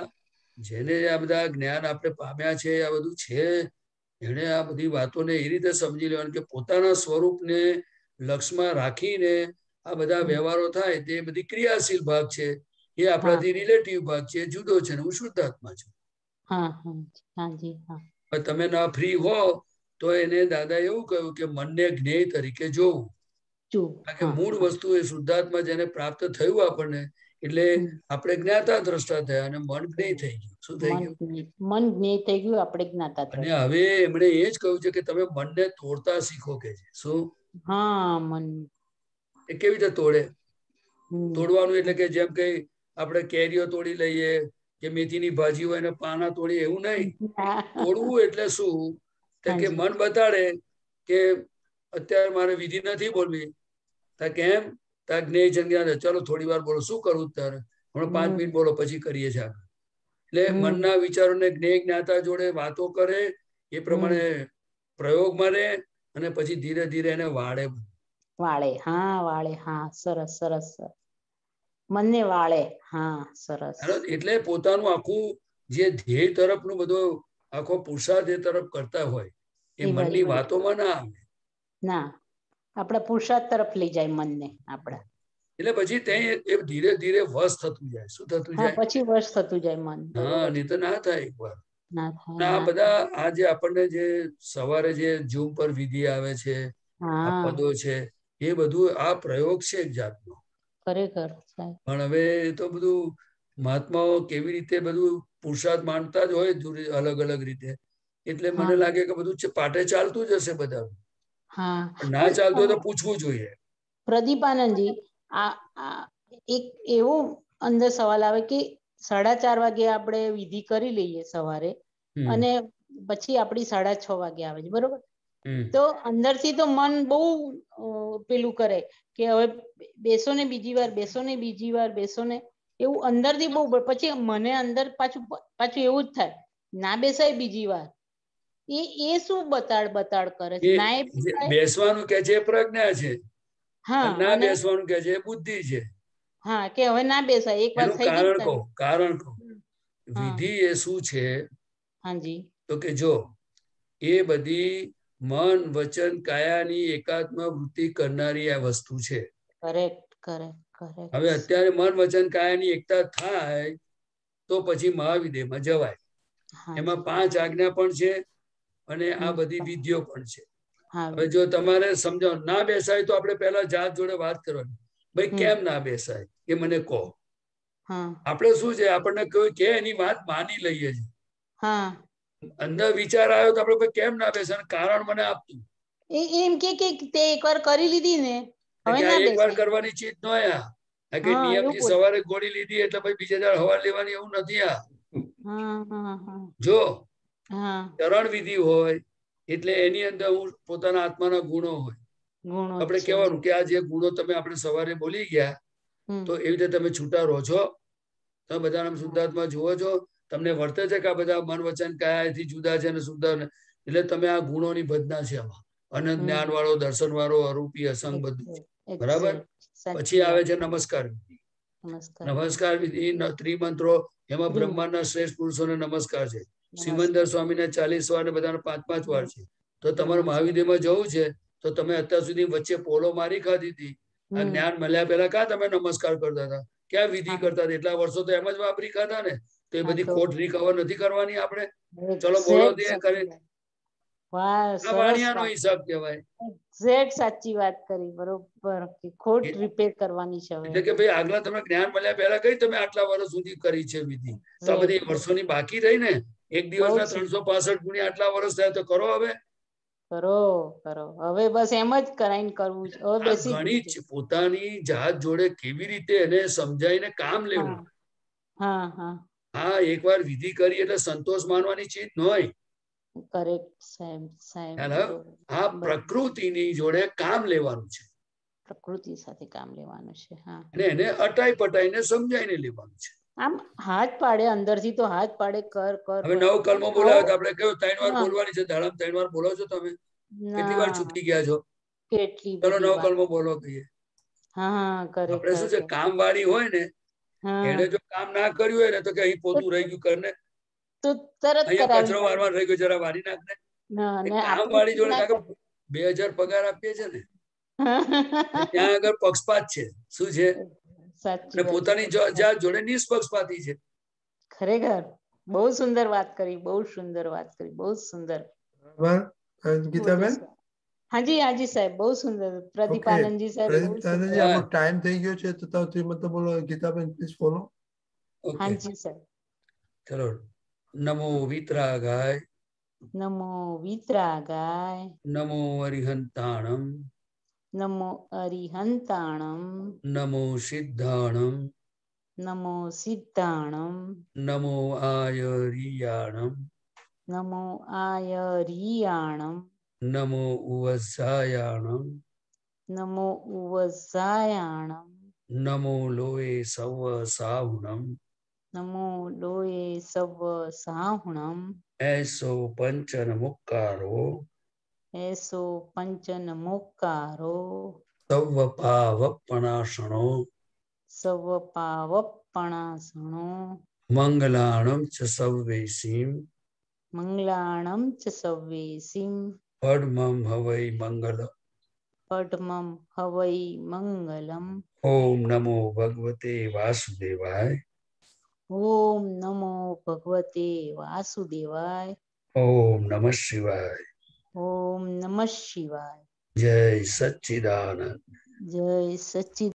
જેને આ બધા જ્ઞાન આપણે પામ્યા છે, આ બધું છે, એને આ બધી વાતોને એ રીતે સમજી લેવાનું કે પોતાના સ્વરૂપને લક્ષમાં રાખીને આ બધા વ્યવહારો થાય તે બધી ક્રિયાશીલ ભાગ છે, એ આપણાથી રિલેટિવ ભાગ છે, જુદો છે, ને હું શુદ્ધાત્મા છું. તમે ના ફ્રી હો તો એને દાદા એવું કહ્યું કે મનને જ્ઞેય તરીકે જોવું. કારણ કે મૂળ વસ્તુ એ શુદ્ધાત્મા જેને પ્રાપ્ત થયું આપણને, એટલે આપણે જ્ઞાતા દ્રષ્ટા થયા અને મન જ્ઞેય થઈ ગયું. શું થઈ ગયું? મન જ્ઞેય થઈ ગયું, આપણે જ્ઞાતા. અને હવે એમણે એ જ કહ્યું છે કે તમે મનને તોડતા શીખો. કે છે શું? હા, મન એ કેવી રીતે તોડે? તોડવાનું એટલે કે જેમ કે આપણે કેરીઓ તોડી લઈએ કે મેથીની ભાજી હોય એને પાના તોડી, એવું નહીં. તોડવું એટલે શું? કે મન બતાડે કે અત્યારે મારે વિધિ નથી બોલવી. કેમ? ત્યાં જ્ઞેય જગ્યા, ચલો થોડી વાર બોલો. શું કરવું તારે? હમણાં 5 મિનિટ બોલો, પછી કરીએ છીએ. એટલે મનના વિચારોને જ્ઞેય જ્ઞાતા જોડે વાતો કરે, એ પ્રમાણે પ્રયોગમાં રહે, અને પછી ધીરે ધીરે એને વાળે. વાળે. હા, સરસ. મનને વાળે. હા, સરસ. એટલે પોતાનું આખું જે ધ્યેય તરફનું બધો આખો પુરુષાર્થ એ તરફ કરતા હોય એ મનની વાતોમાં ના આવે. ના, આપણા પુરુષાર્થ તરફ લઈ જાય મનને આપણા. એટલે પછી તે ધીરે ધીરે વશ થતું જાય. શું થતું જાય? પછી વશ થતું જાય મન. હા, નહીં તો ના થાય એકવાર. આ બધા આ જે આપણને જે સવારે જે ઝૂમ પર વિધિ આવે છે, આ પદો છે, એ બધું આ પ્રયોગ છે એક જાતનો. ખરેખર. પણ હવે એ તો બધું મહાત્માઓ કેવી રીતે બધું પુરુષાર્થ માનતા જ હોય અલગ અલગ રીતે. એટલે મને લાગે કે બધું પાટે ચાલતું જ હશે બધા. ના ચાલતું હોય તો પૂછવું જોઈએ. પ્રદીપાનંદજી, એક એવો અંદર સવાલ આવે કે 4:30 વાગે આપણે વિધિ કરી લઈએ સવારે, અને પછી આપણી 6:30 વાગે આવે છે, બરોબર? તો અંદરથી તો મન બહુ પેલું કરે કે હવે બેસો ને બીજી વાર બેસો ને, એવું અંદરથી બહુ. પછી મને અંદર પાછું એવું જ થાય, ના બેસાય બીજી વાર. એ શું બતાડ કરે છે? બેસવાનું કે છે પ્રજ્ઞા છે, ના બેસવાનું કે છે બુદ્ધિ છે. હા, કે હવે ના બેસાય. એક વાર થઈ ગયું. કારણ કહો, વિધિ એ શું છે? હાજી. તો કે જો એ બધી મન વચન કાયાની એકાત્મ વૃત્તિ કરનારી આ વસ્તુ છે. હવે અત્યારે મન વચન કાયાની એકતા થાય તો પછી મહાવિદ્યમાં જવાય. એમાં 5 આજ્ઞા પણ છે અને આ બધી વિધિઓ પણ છે. હવે જો તમારે સમજાવ ના બેસાય તો આપણે પહેલા જાત જોડે વાત કરવાની, ભાઈ કેમ ના બેસાય એ મને કહો. આપણે શું છે, આપણને કોઈ કે એની વાત માની લઈએ છીએ. અંદર વિચાર આવ્યો તો આપણે કેમ ના બેસાય, કારણ મને આપતું. એમ કે તે એકવાર કરી લીધી ને, એક વાર કરવાની ચીજ ન કે નિયમથી સવારે ગોળી લીધી એટલે પછી બીજા દાડે સવાર લેવાની, એવું નથી. આ જો ચરણ વિધિ હોય એટલે એની અંદર પોતાના આત્માના ગુણો હોય. આપણે કહેવાનું કે આ જે ગુણો તમે આપણે સવારે બોલી ગયા, તો એવી રીતે તમે છૂટા રહો છો. તમે બધાના શુદ્ધાત્મા જુઓ છો, તમને વર્તે છે કે આ બધા મન વચન કાયાથી જુદા છે અને શુદ્ધ, એટલે તમે આ ગુણોની ભજના છે આમાં. અનંત જ્ઞાન વાળો, દર્શન વાળો, અરૂપી અસંગ બધું. બરાબર. પછી આવે છે નમસ્કાર વિધિ. નમસ્કાર વિધિ ત્રિમંત્રો, એમાં બ્રહ્માંડના શ્રેષ્ઠ પુરુષોને નમસ્કાર છે. સિમંદર સ્વામીને 40 વાર ને બધાને 5-5 વાર છે. તો તમારે મહાવિદ્યમાં જવું છે તો તમે અત્યાર સુધી વચ્ચે પોલો મારી ખાધી હતી. આ જ્ઞાન મળ્યા પહેલા ક્યાં તમે નમસ્કાર કરતા હતા, ક્યાં વિધિ કરતા હતા? એટલા વર્ષો તો એમ જ વાપરી ખાધા ને. તો એ બધી ખોટ રિકવર નથી કરવાની આપણે. ચલો બોલો દે કરે. વાહ આ સરસ વાણિયાનો વાત. હિસાબ કહેવાય. એક્ઝેક્ટ સાચી વાત કરી, બરોબર કે ખોટ રિપેર કરવાની છે હવે. એટલે કે ભાઈ આગલા તમે જ્ઞાન મળ્યા પહેલા કઈ તમે આટલા વર્ષ સુધી કરી છે વિધિ, તો આ બધી વર્ષોની બાકી રહી ને. એક દિવસના 365 ગુણ્યા આટલા વર્ષ થયા તો કરો હવે. કરો કરો હવે બસ એમ જ કરાઈને કરવું છે. હવે બેસી ઘણી પોતાની જાત જોડે કેવી રીતે એને સમજાઈને કામ લેવું. હા હા હા, એકવાર વિધિ કરી એટલે સંતોષ માનવાની ચીજ ન હોય. કરેક્ટ સાહેબ સાહેબ. આ પ્રકૃતિની જોડે કામ લેવાનું છે. પ્રકૃતિ સાથે કામ લેવાનું છે. હા, અને એને અટાઈ પટાઈને સમજાઈને લેવાનું છે. આમ હાથ પાડે અંદરથી તો હાથ પાડે કર કર. હવે 9 કલમો બોલાવ્યો તો આપણે કયો 3 વાર બોલવાની છે. દાડામાં 3 વાર બોલો છો તમે? કેટલી વાર ચૂકી ગયા છો? કેટલી ચલો 9 કલમો બોલો કહીએ. હા કરે. આપણે શું છે કામ વાળી હોય ને, એને જો કામ ના કર્યું હોય ને તો કે અહીં પોતું રહી ગયું કરને, તો તરત અહીંયા કચરો વારવાર રહી ગયો જરા વારી નાખ ને. કામ વાળી જોડે 2000 પગાર આપીએ છે ને, ત્યાં આગળ પક્ષપાત છે. શું છે? અને પોતાની જાત જોડે નિષ્પક્ષપાતી છે. ખરેખર બહુ સુંદર વાત કરી, બહુ સુંદર વાત કરી, બહુ સુંદર. ગીતાબેન? હાજી હાજી સાહેબ, બહુ સુંદર. પ્રદીપાનંદજી સાહેબ, પ્રદીપાનંદજી આપણો ટાઈમ થઈ ગયો છે તો તમે મતલબ બોલો. ગીતાબેન પ્લીઝ ફોલો. હાજી સાહેબ. ચલો. નમો વિતરાગાય. નમો વિતરાગાય. નમો અરિહંતાણમ. નમો અરિહંતાણમ. નમો સિદ્ધાણમ. નમો સિદ્ધાણમ. નમો આયરિયાણમ. નમો આયરિયાણમ. નમો ઉવસાયાણમ. નમો ઉવસાયાણમ. નમો લોએ સવ સાહુણમ. નમો લોએ સવ સાહુણમ. એસો પંચન મુક્કારો. એસો પંચન મુક્કારો. સવ પાવપણાસણો. સવ પાવપણાસણો. મંગલાણમ ચ સવ્વેસીમ. મંગલાણમ ચ સવ્વેસીમ. પડમમ હવૈ મંગલ. પડમમ હવૈ મંગલમ. ઓમ નમો ભગવતે વાસુદેવાય. ઓમ નમો ભગવતે વાસુદેવાય. ઓમ નમઃ શિવાય. ઓમ નમઃ શિવાય. જય સચ્ચિદાનંદ. જય સચ્ચિદાનંદ.